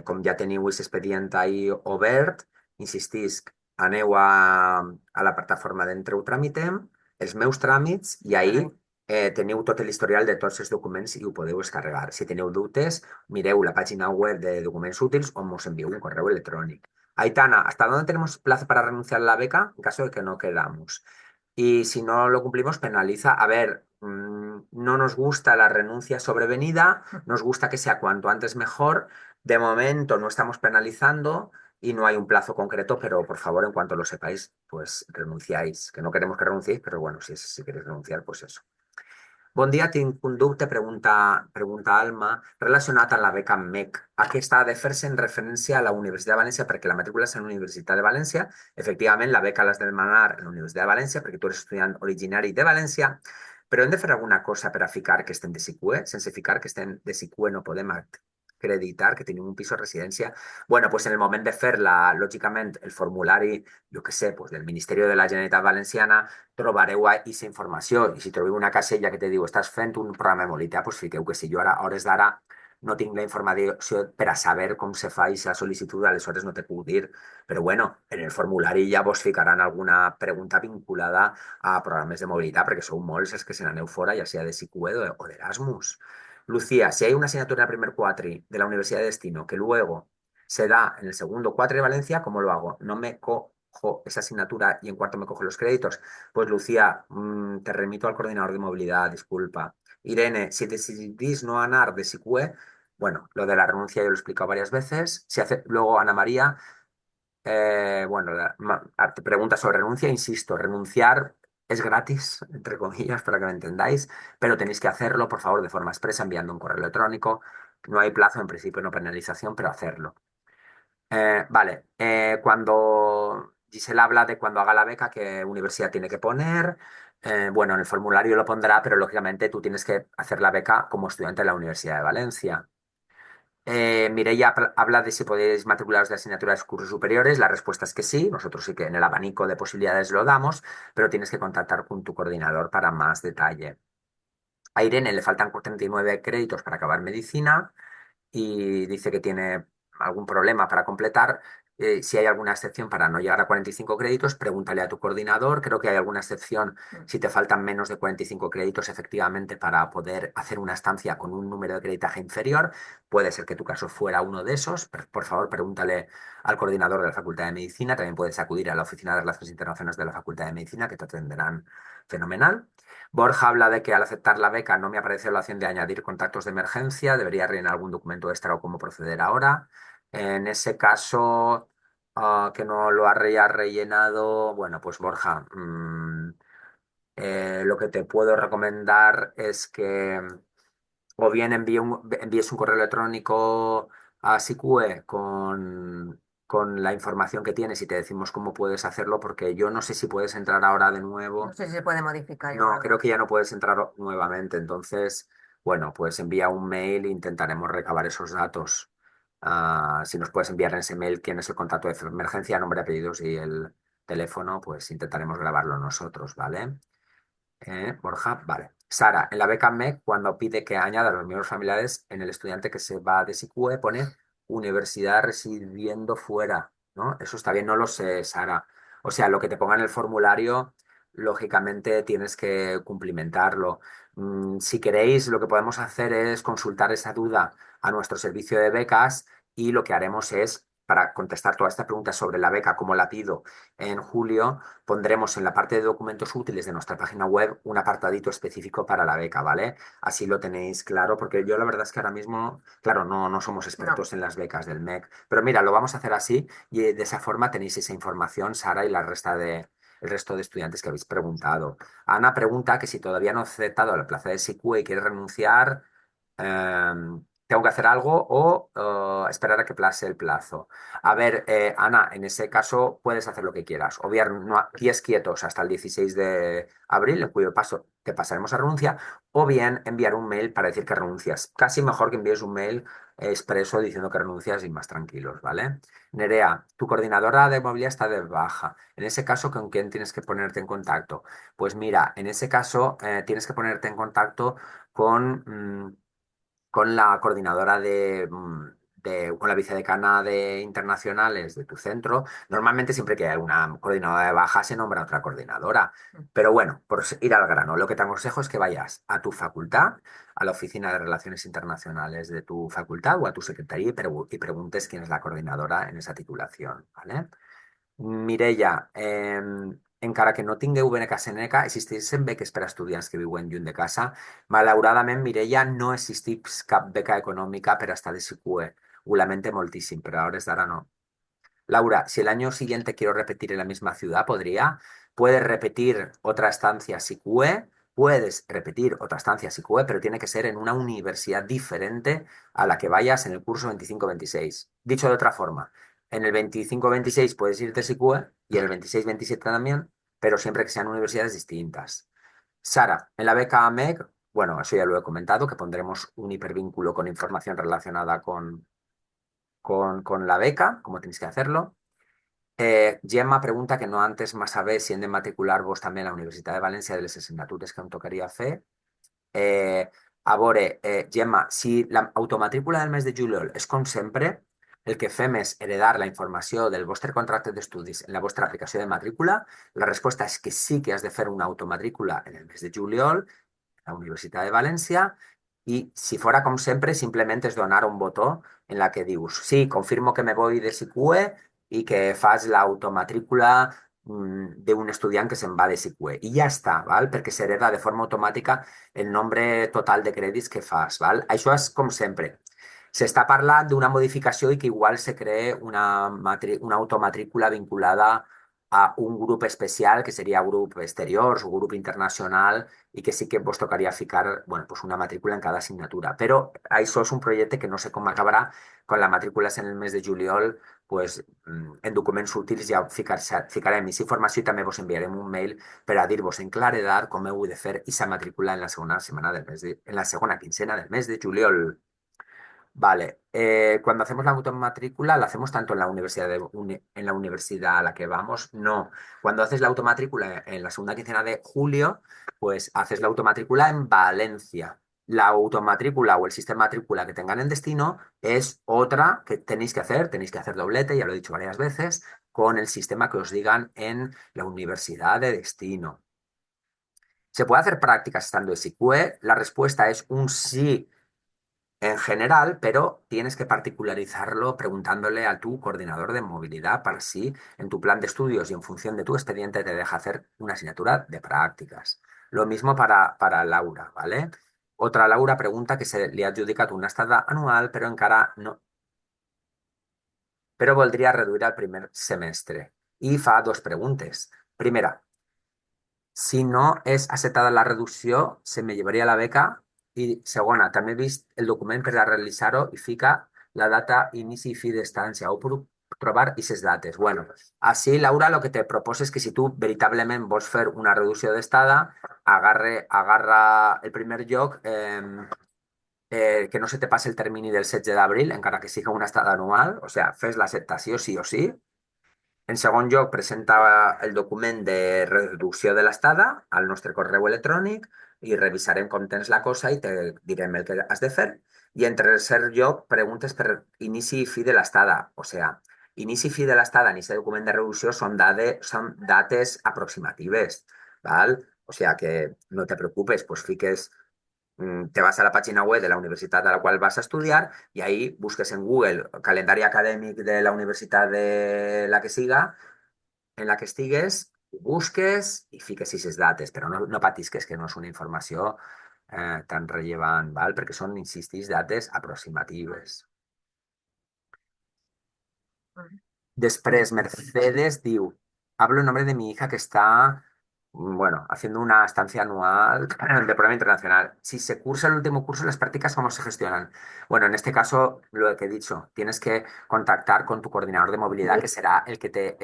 Com ja teniu aquest expedient ahí obert, insistisc, aneu a la plataforma d'Entreu Tramitem, els meus tràmits, i ahí Vale. teniu tot l'historial de tots els documents i ho podeu descarregar. Si teniu dubtes, mireu la pàgina web de documents útils o mos envieu un correu electrònic. Aitana, ¿hasta dónde tenemos plazo para renunciar a la beca en caso de que no queramos? Y si no lo cumplimos, penaliza. A ver, no nos gusta la renuncia sobrevenida, nos gusta que sea cuanto antes mejor. De momento no estamos penalizando y no hay un plazo concreto, pero por favor, en cuanto lo sepáis, pues renunciáis. Que no queremos que renunciéis, pero bueno, si queréis renunciar, pues eso. Bon dia, tinc un dubte, pregunta Alma, relacionat amb la beca MEC. Aquesta ha de fer-se en referència a la Universitat de València perquè la matrícula és en la Universitat de València. Efectivament, la beca l'has de demanar a la Universitat de València perquè tu eres estudiant originari de València, però hem de fer alguna cosa per a ficar que estem de SICUE. Sense ficar que estem de SICUE no podem acreditar que tenim un pis o residència. Bueno, pues en el moment de fer-la, lògicament, el formulari, jo què sé, pues del Ministeri de la Generalitat Valenciana, trobareu aquesta informació. I si trobeu una casella que te diu estàs fent un programa de mobilitat, doncs fiqueu que si jo ara, a hores d'ara, no tinc la informació per a saber com se fa aquesta sol·licitud, aleshores no te puc dir. Però bueno, en el formulari ja vos ficaran alguna pregunta vinculada a programes de mobilitat, perquè sou molts els que se n'aneu fora, ja sea de SICUE o d'Erasmus. Lucía, si hay una asignatura en el primer cuatri de la Universidad de Destino que luego se da en el segundo cuatri de Valencia, ¿cómo lo hago? No me cojo esa asignatura y en cuarto me cojo los créditos. Pues Lucía, te remito al coordinador de movilidad, disculpa. Irene, si decidís no anar de SICUE, bueno, lo de la renuncia yo lo he explicado varias veces. Luego Ana María, bueno, te pregunta sobre renuncia, insisto, renunciar es gratis, entre comillas, para que me entendáis, pero tenéis que hacerlo, por favor, de forma expresa, enviando un correo electrónico. No hay plazo, en principio, no penalización, pero hacerlo. Vale, cuando Gisela habla de cuando haga la beca, qué universidad tiene que poner. Bueno, en el formulario lo pondrá, pero lógicamente tú tienes que hacer la beca como estudiante de la Universidad de Valencia. Mireia habla de si podéis matricularos de asignaturas cursos superiores. La respuesta es que sí. Nosotros sí que en el abanico de posibilidades lo damos, pero tienes que contactar con tu coordinador para más detalle. A Irene le faltan 39 créditos para acabar medicina y dice que tiene algún problema para completar. Si hay alguna excepción para no llegar a 45 créditos, pregúntale a tu coordinador. Creo que hay alguna excepción si te faltan menos de 45 créditos efectivamente para poder hacer una estancia con un número de creditaje inferior. Puede ser que tu caso fuera uno de esos. Por favor, pregúntale al coordinador de la Facultad de Medicina. También puedes acudir a la Oficina de Relaciones Internacionales de la Facultad de Medicina, que te atenderán fenomenal. Borja habla de que al aceptar la beca no me apareció la opción de añadir contactos de emergencia, debería rellenar algún documento extra o cómo proceder ahora. En ese caso, que no lo haya rellenado, bueno, pues Borja, lo que te puedo recomendar es que o bien envíes un correo electrónico a SICUE con la información que tienes y te decimos cómo puedes hacerlo, porque yo no sé si puedes entrar ahora de No nuevo. sé si se puede modificar No, igual. creo que ya no puedes entrar nuevamente. Entonces, bueno, pues envía un mail e intentaremos recabar esos datos. Si nos puedes enviar en ese mail quién es el contacto de emergencia, nombre, apellidos y el teléfono, pues intentaremos grabarlo nosotros, ¿vale? Borja, vale. Sara, en la beca MEC, cuando pide que añada a los miembros familiares en el estudiante que se va de SICUE, pone universidad residiendo fuera, ¿no? Eso está bien, no lo sé, Sara. O sea, lo que te ponga en el formulario, lógicamente tienes que cumplimentarlo. Si queréis, lo que podemos hacer es consultar esa duda a nuestro servicio de becas y lo que haremos es para contestar todas estas preguntas sobre la beca, cómo la pido en julio, pondremos en la parte de documentos útiles de nuestra página web un apartadito específico para la beca, ¿vale? Así lo tenéis claro, porque yo la verdad es que ahora mismo, claro, no somos No, expertos en las becas del MEC, pero mira, lo vamos a hacer así y de esa forma tenéis esa información, Sara, y el resto de estudiantes que habéis preguntado. Ana pregunta que si todavía no ha aceptado la plaza de SICUE y quiere renunciar, tengo que hacer algo o esperar a que pase el plazo. A ver, Ana, en ese caso puedes hacer lo que quieras. O bien no, pies quietos hasta el 16 de abril, en cuyo paso te pasaremos a renuncia, o bien enviar un mail para decir que renuncias. Casi mejor que envíes un mail expreso diciendo que renuncias y más tranquilos, ¿vale? Nerea, tu coordinadora de movilidad está de baja. En ese caso, ¿con quién tienes que ponerte en contacto? Pues mira, en ese caso tienes que ponerte en contacto con... con la coordinadora con la vicedecana de internacionales de tu centro. Normalmente siempre que hay alguna coordinadora de baja se nombra otra coordinadora. Pero bueno, por ir al grano, lo que te aconsejo es que vayas a tu facultad, a la oficina de relaciones internacionales de tu facultad o a tu secretaría y preguntes quién es la coordinadora en esa titulación, ¿vale? Mireia, encara que no tingueu beca Seneca, existeixen beques per a estudiants que viuen lluny de casa. Malauradament, Mireia, no existeix cap beca econòmica per a estar de SICUE. Ho lamente moltíssim, però a hores d'ara no. Laura, si el año siguiente quiero repetir en la misma ciudad, ¿podría? Puedes repetir otra estancia SICUE, puedes repetir otra estancia SICUE, pero tiene que ser en una universidad diferente a la que vayas en el curso 25-26. Dicho de otra forma, en el 25-26 puedes irte SICUE y en el 26-27 también, pero siempre que sean universidades distintas. Sara, en la beca MEG, bueno, eso ya lo he comentado, que pondremos un hipervínculo con información relacionada con la beca, como tenéis que hacerlo. Gemma pregunta que no antes más saber si hem de matricular-vos també a la Universitat de València de les assignatures que em tocaria fer. Eh, a veure, Gemma, si l'automatrícula del mes de juliol és com sempre, el que fem és heredar la informació del vostre contracte d'estudis en la vostra aplicació de matrícula. La resposta és que sí que has de fer una automatrícula en el mes de juliol a la Universitat de València i si fora com sempre, simplement és donar un botó en la que dius sí, confirmo que me voy de SICUE y que fas l'automatrícula d'un estudiant que se'n va de SICUE. I ja està, val? Perquè s'hereda de forma automàtica el nombre total de crèdits que fas. Val? Això és com sempre. S'està parlant d'una modificació i que igual se cree una automatrícula vinculada a un grup especial que seria grup exteriors o grup internacional i que sí que vos tocaria ficar bueno, pues una matrícula en cada assignatura. Però això és un projecte que no sé com acabarà con la matrícula en el mes de juliol, pues, en documents útils ja ficarem aquesta informació i també vos enviarem un mail per a dir-vos en claredat com heu de fer aquesta matrícula en la segona setmana del en la segona quincena del mes de juliol. Vale, cuando hacemos la automatrícula, ¿la hacemos tanto en la universidad en la universidad a la que vamos? No. Cuando haces la automatrícula en la segunda quincena de julio, pues haces la automatrícula en Valencia. La automatrícula o el sistema matrícula que tengan en destino es otra que tenéis que hacer doblete, ya lo he dicho varias veces, con el sistema que os digan en la universidad de destino. ¿Se puede hacer prácticas estando en SICUE? La respuesta es un sí en general, pero tienes que particularizarlo preguntándole a tu coordinador de movilidad para si en tu plan de estudios y en función de tu expediente te deja hacer una asignatura de prácticas. Lo mismo para Laura, ¿vale? Otra Laura pregunta que se li ha adjudicat una estada anual, però encara no, però voldria reduir al primer semestre. I fa dos preguntes. Primera, si no és acceptada la reducció, se me llevaria la beca. I segona, també he vist el document per a realitzar-ho i fica la data inici i fi d'estància. Ho puc trobar aquestes dates. Bueno, així, Laura, el que te proposo és que si tu veritablement vols fer una reducció d'estada, agarra el primer lloc, que no se te passe el termini del 16 d'abril, encara que siga una estada anual, o sigui, fes l'acceptació sí o sí. En segon lloc, presenta el document de reducció de l'estada al nostre correu electrònic i revisarem com tens la cosa i te direm el que has de fer. I en tercer lloc, preguntes per inici i fi de l'estada. O sigui, inici i fi de l'estada en aquest document de reducció són dates aproximatives. Val? O sigui que no te preocupes, pues fiques Te vas a la página web de la universidad a la cual vas a estudiar y ahí busques en Google calendari acadèmic de la universitat de la que siga, en la que estigues, busques i fiques aquestes dates, però no patisques que no és una informació tan rellevant, val? Perquè són, insistís, dates aproximatives. Ujú. Después, Mercedes diu, hablo en nombre de mi hija que está, bueno, haciendo una estancia anual de prueba internacional. Si se cursa el último curso, las prácticas, ¿cómo se gestionan? Bueno, en este caso, lo que he dicho, tienes que contactar con tu coordinador de movilidad, que será el que te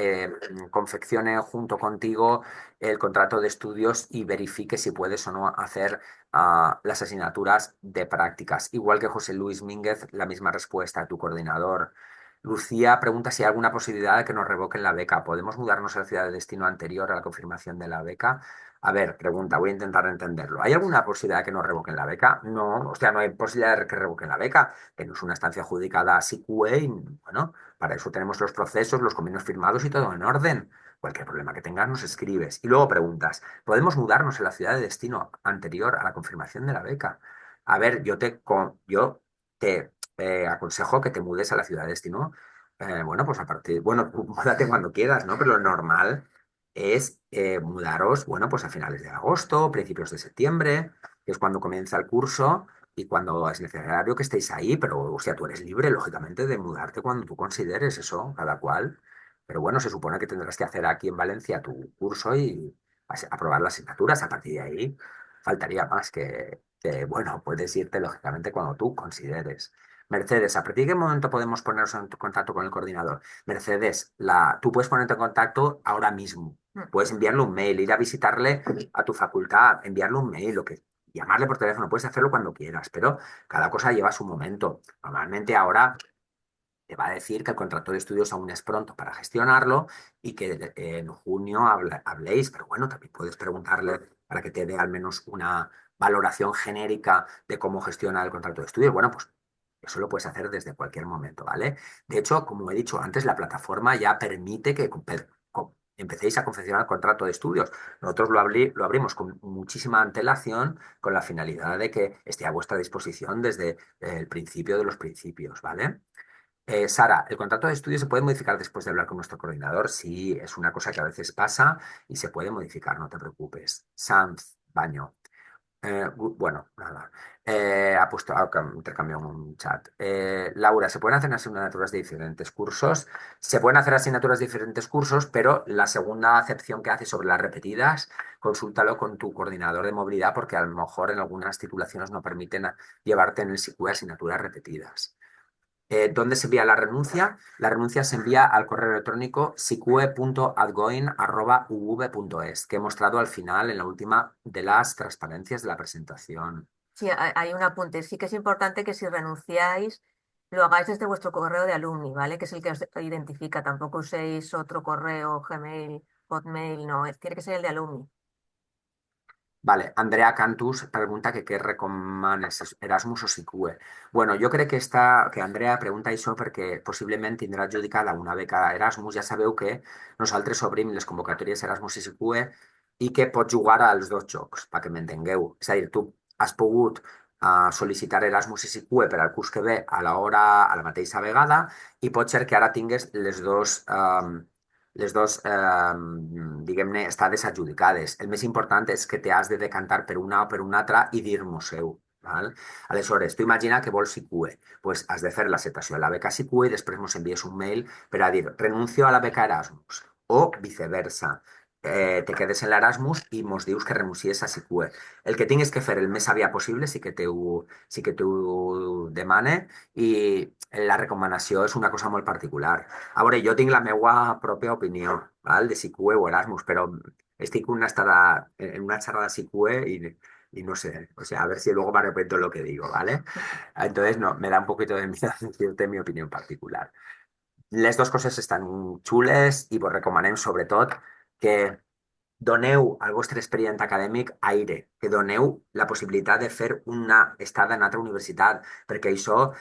confeccione junto contigo el contrato de estudios y verifique si puedes o no hacer las asignaturas de prácticas. Igual que José Luis Mínguez, la misma respuesta a tu coordinador. Lucía pregunta si hay alguna posibilidad de que nos revoquen la beca. ¿Podemos mudarnos a la ciudad de destino anterior a la confirmación de la beca? A ver, pregunta, voy a intentar entenderlo. ¿Hay alguna posibilidad de que nos revoquen la beca? No, o sea, no hay posibilidad de que revoquen la beca. Tenemos una estancia adjudicada a SICUE y, bueno, para eso tenemos los procesos, los convenios firmados y todo en orden. Cualquier problema que tengas nos escribes. Y luego preguntas, ¿podemos mudarnos a la ciudad de destino anterior a la confirmación de la beca? A ver, yo te aconsejo que te mudes a la ciudad de destino. Bueno, pues a partir, bueno, tú múdate cuando quieras, ¿no? Pero lo normal es mudaros, bueno, pues a finales de agosto, principios de septiembre, que es cuando comienza el curso y cuando es necesario que estéis ahí, pero, o sea, tú eres libre, lógicamente, de mudarte cuando tú consideres eso, cada cual. Pero bueno, se supone que tendrás que hacer aquí en Valencia tu curso y aprobar las asignaturas. A partir de ahí, faltaría más bueno, puedes irte, lógicamente, cuando tú consideres. Mercedes, ¿a partir de qué momento podemos ponernos en contacto con el coordinador? Mercedes, tú puedes ponerte en contacto ahora mismo. Mm. Puedes enviarle un mail, ir a visitarle a tu facultad, enviarle un mail, llamarle por teléfono, puedes hacerlo cuando quieras, pero cada cosa lleva su momento. Normalmente ahora te va a decir que el contrato de estudios aún es pronto para gestionarlo y que en junio habléis, pero bueno, también puedes preguntarle para que te dé al menos una valoración genérica de cómo gestiona el contrato de estudios. Bueno, pues eso lo puedes hacer desde cualquier momento, ¿vale? De hecho, como he dicho antes, la plataforma ya permite que empecéis a confeccionar el contrato de estudios. Nosotros lo abrimos con muchísima antelación con la finalidad de que esté a vuestra disposición desde el principio de los principios, ¿vale? Sara, ¿el contrato de estudio se puede modificar después de hablar con nuestro coordinador? Sí, es una cosa que a veces pasa y se puede modificar, no te preocupes. Sanz, baño. Bueno, nada. Ha puesto, intercambiado un chat. Laura, ¿se pueden hacer asignaturas de diferentes cursos? Se pueden hacer asignaturas de diferentes cursos, pero la segunda acepción que hace sobre las repetidas, consúltalo con tu coordinador de movilidad porque a lo mejor en algunas titulaciones no permiten llevarte en el SICUE asignaturas repetidas. ¿Dónde se envía la renuncia? La renuncia se envía al correo electrónico sicue.adgoin@uv.es, que he mostrado al final en la última de las transparencias de la presentación. Sí, hay un apunte. Sí que es importante que si renunciáis, lo hagáis desde vuestro correo de alumni, ¿vale? Que es el que os identifica. Tampoco uséis otro correo, Gmail, Hotmail, no, tiene que ser el de alumni. Vale, Andrea Cantus pregunta que què recomanes, Erasmus o SICUE. Bueno, jo crec que Andrea pregunta això perquè possiblement tindrà adjudicada una beca Erasmus. Ja sabeu que nosaltres obrim les convocatòries Erasmus i SICUE i que pots jugar als dos jocs, perquè m'entengueu. És a dir, tu has pogut sol·licitar Erasmus i SICUE per al curs que ve a la mateixa vegada i pot ser que ara tingues diguem-ne, estades adjudicades. El més important és que t'has de decantar per una o per una altra i dir-nos-heu. Val? Aleshores, tu imagina que vols SICUE, pues has de fer l'acceptació de la beca SICUE i després ens envies un mail per a dir renuncio a la beca Erasmus o viceversa. Te quedes en l'Erasmus i mos dius que renuncies a SICUE. El que tinguis que fer el més aviat possible sí que t'ho demane i la recomanació és una cosa molt particular. A veure, jo tinc la meva pròpia opinió, val? De SICUE o Erasmus, però estic en una xerrada SICUE y no sé, o sea, a ver si luego me arrepiento de lo que digo, ¿vale? Entonces, no, me da un poquito de miedo decirte mi opinió particular. Les dos coses estan xules i vos recomanem sobretot que doneu al vostre expedient acadèmic aire, que doneu la possibilitat de fer una estada en altra universitat, perquè això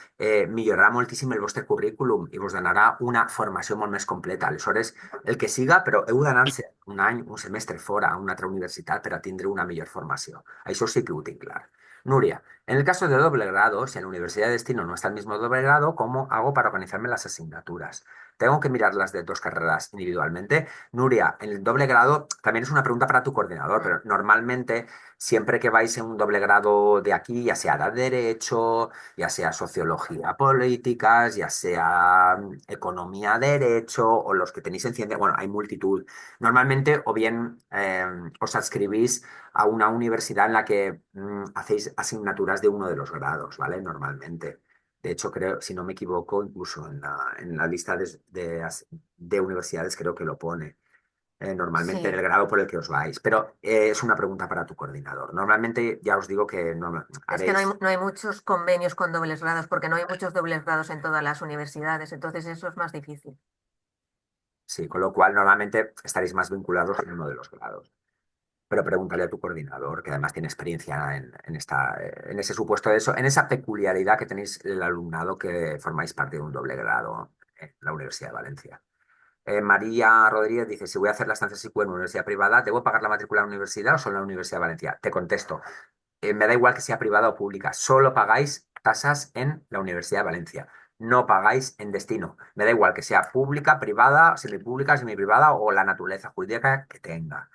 millorarà moltíssim el vostre currículum i vos donarà una formació molt més completa. Aleshores, el que siga, però heu d'anar-se un any, un semestre fora a una altra universitat per a tindre una millor formació. Això sí que ho tinc clar. Nuria, en el caso de doble grado, si en la universidad de destino no está el mismo doble grado, ¿cómo hago para organizarme las asignaturas? Tengo que mirar las de dos carreras individualmente. Nuria, en el doble grado también es una pregunta para tu coordinador, Mm. pero normalmente siempre que vais en un doble grado de aquí, ya sea de derecho, ya sea sociología políticas, ya sea economía derecho o los que tenéis en ciencia, bueno, hay multitud. Normalmente o bien os adscribís a una universidad en la que hacéis asignaturas de uno de los grados, ¿vale? Normalmente. De hecho, creo, si no me equivoco, incluso en la lista de universidades creo que lo pone. Normalmente en Sí, el grado por el que os vais. Pero es una pregunta para tu coordinador. Normalmente ya os digo que no, es que no hay, haréis, no hay muchos convenios con dobles grados porque no hay muchos dobles grados en todas las universidades, entonces eso es más difícil. sí, con lo cual normalmente estaréis más vinculados en uno de los grados. Pero pregúntale a tu coordinador, que además tiene experiencia en ese supuesto de eso, en esa peculiaridad que tenéis el alumnado que formáis parte de un doble grado en la Universidad de Valencia. María Rodríguez dice, si voy a hacer la estancia SICUE en una universidad privada, ¿debo pagar la matrícula en la universidad o solo en la Universidad de Valencia? Te contesto, me da igual que sea privada o pública, solo pagáis tasas en la Universidad de Valencia, no pagáis en destino. Me da igual que sea pública, privada, semipública, semiprivada o la naturaleza jurídica que tenga.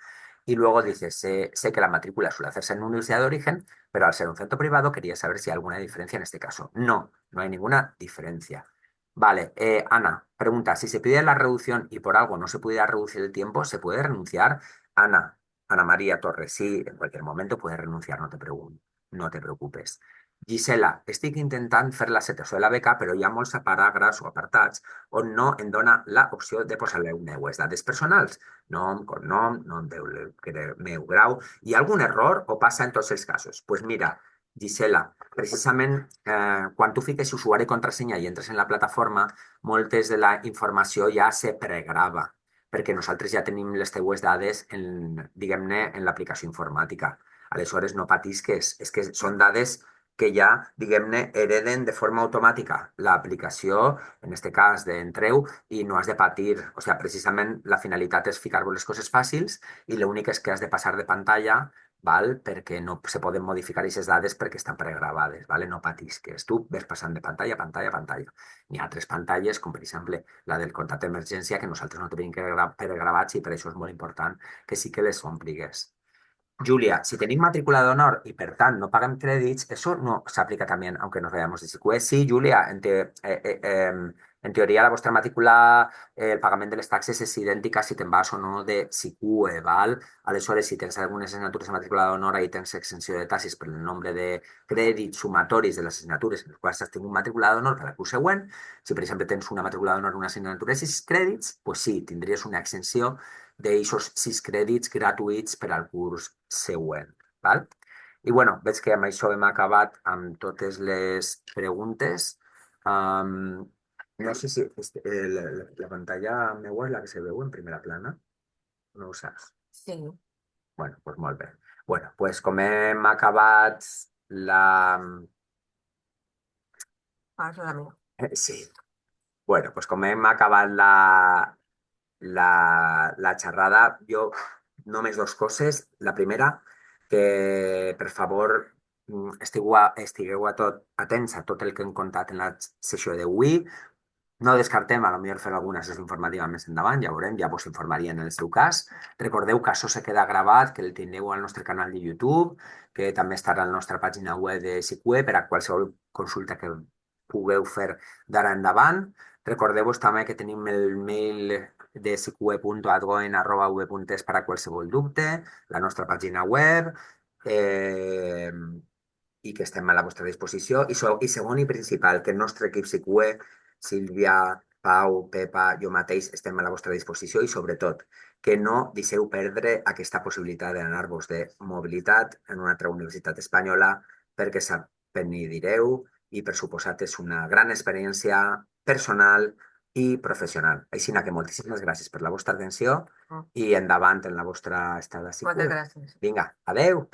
Y luego dices, sé que la matrícula suele hacerse en una universidad de origen, pero al ser un centro privado quería saber si hay alguna diferencia en este caso. No, no hay ninguna diferencia. Vale, Ana, pregunta, si se pide la reducción y por algo no se pudiera reducir el tiempo, ¿se puede renunciar? Ana, Ana María Torres, sí, en cualquier momento puedes renunciar, no te preocupes. Gisela, estic intentant fer la situació de la beca, però hi ha molts paràgrafs o apartats on no em dona l'opció de posar les meues dades personals, nom, cognom, nom del meu grau. Hi ha algun error o passa en tots els casos? Doncs pues mira, Gisela, precisament quan tu fiques usuari i contrasenya i entres en la plataforma, moltes de la informació ja se pregrava perquè nosaltres ja tenim les teues dades diguem-ne, en l'aplicació informàtica. Aleshores, no patisques, és que són dades que ja, diguem-ne, hereden de forma automàtica l'aplicació, en este cas d'Entreu, i no has de patir. O sigui, precisament la finalitat és ficar-vos les coses fàcils i l'únic és que has de passar de pantalla, val? Perquè no se poden modificar aquestes dades perquè estan pregravades, vale? No patisques. Tu ves passant de pantalla a pantalla a pantalla. N'hi ha altres pantalles, com per exemple la del contacte d'emergència, que nosaltres no tenim que pregravats i per això és molt important que sí que les ompligues. Julia, si tenéis matrícula d'honor y per tant no pagan crèdits, eso no se aplica también aunque nos vayamos de SICUE. Sí, Julia, en teoria la vostra matrícula, el pagament de les taxes és idèntica si te'n vas o no de SICUE, val? Aleshores, si tens algunes assignatures de matrícula d'honor, ahí tens exenció de taxes per el nombre de crèdits sumatoris de les assignatures en les quals has tingut matrícula d'honor per al curs següent. Si, per exemple, tens una matrícula d'honor en una assignatura de 6 crèdits, pues sí, tindries una exenció d'aixos 6 crèdits gratuïts per al curs següent. Val? I bueno, veig que amb això hem acabat amb totes les preguntes. Um, no sé si la pantalla meva és la que se veu en primera plana. No ho saps. Sí, Bueno, doncs molt bé. Bueno, doncs com hem acabat la... ahora es la mía. Sí. Bueno, doncs com hem acabat la xerrada, jo només dos coses. La primera, que per favor estigueu atents a tot el que hem contat en la sessió d'avui. No descartem, a lo millor fer alguna sessió informativa més endavant, ja veurem, ja vos informarien en el seu cas. Recordeu que això se queda gravat, que el tindreu al nostre canal de YouTube, que també estarà a la nostra pàgina web de SICUE per a qualsevol consulta que pugueu fer d'ara endavant. Recordeu-vos també que tenim el mail de sicue.adgoen@v.es per a qualsevol dubte, la nostra pàgina web, i que estem a la vostra disposició. I segon i principal, que el nostre equip SICUE, Sílvia, Pau, Pepa, jo mateix, estem a la vostra disposició i, sobretot, que no deixeu perdre aquesta possibilitat d'anar-vos de mobilitat en una altra universitat espanyola perquè s'apenidireu i, per suposat, és una gran experiència personal i professional. Així que moltíssimes gràcies per la vostra atenció Mm. i endavant en la vostra estada a Muchas SICUE. gracias. Vinga, adeu!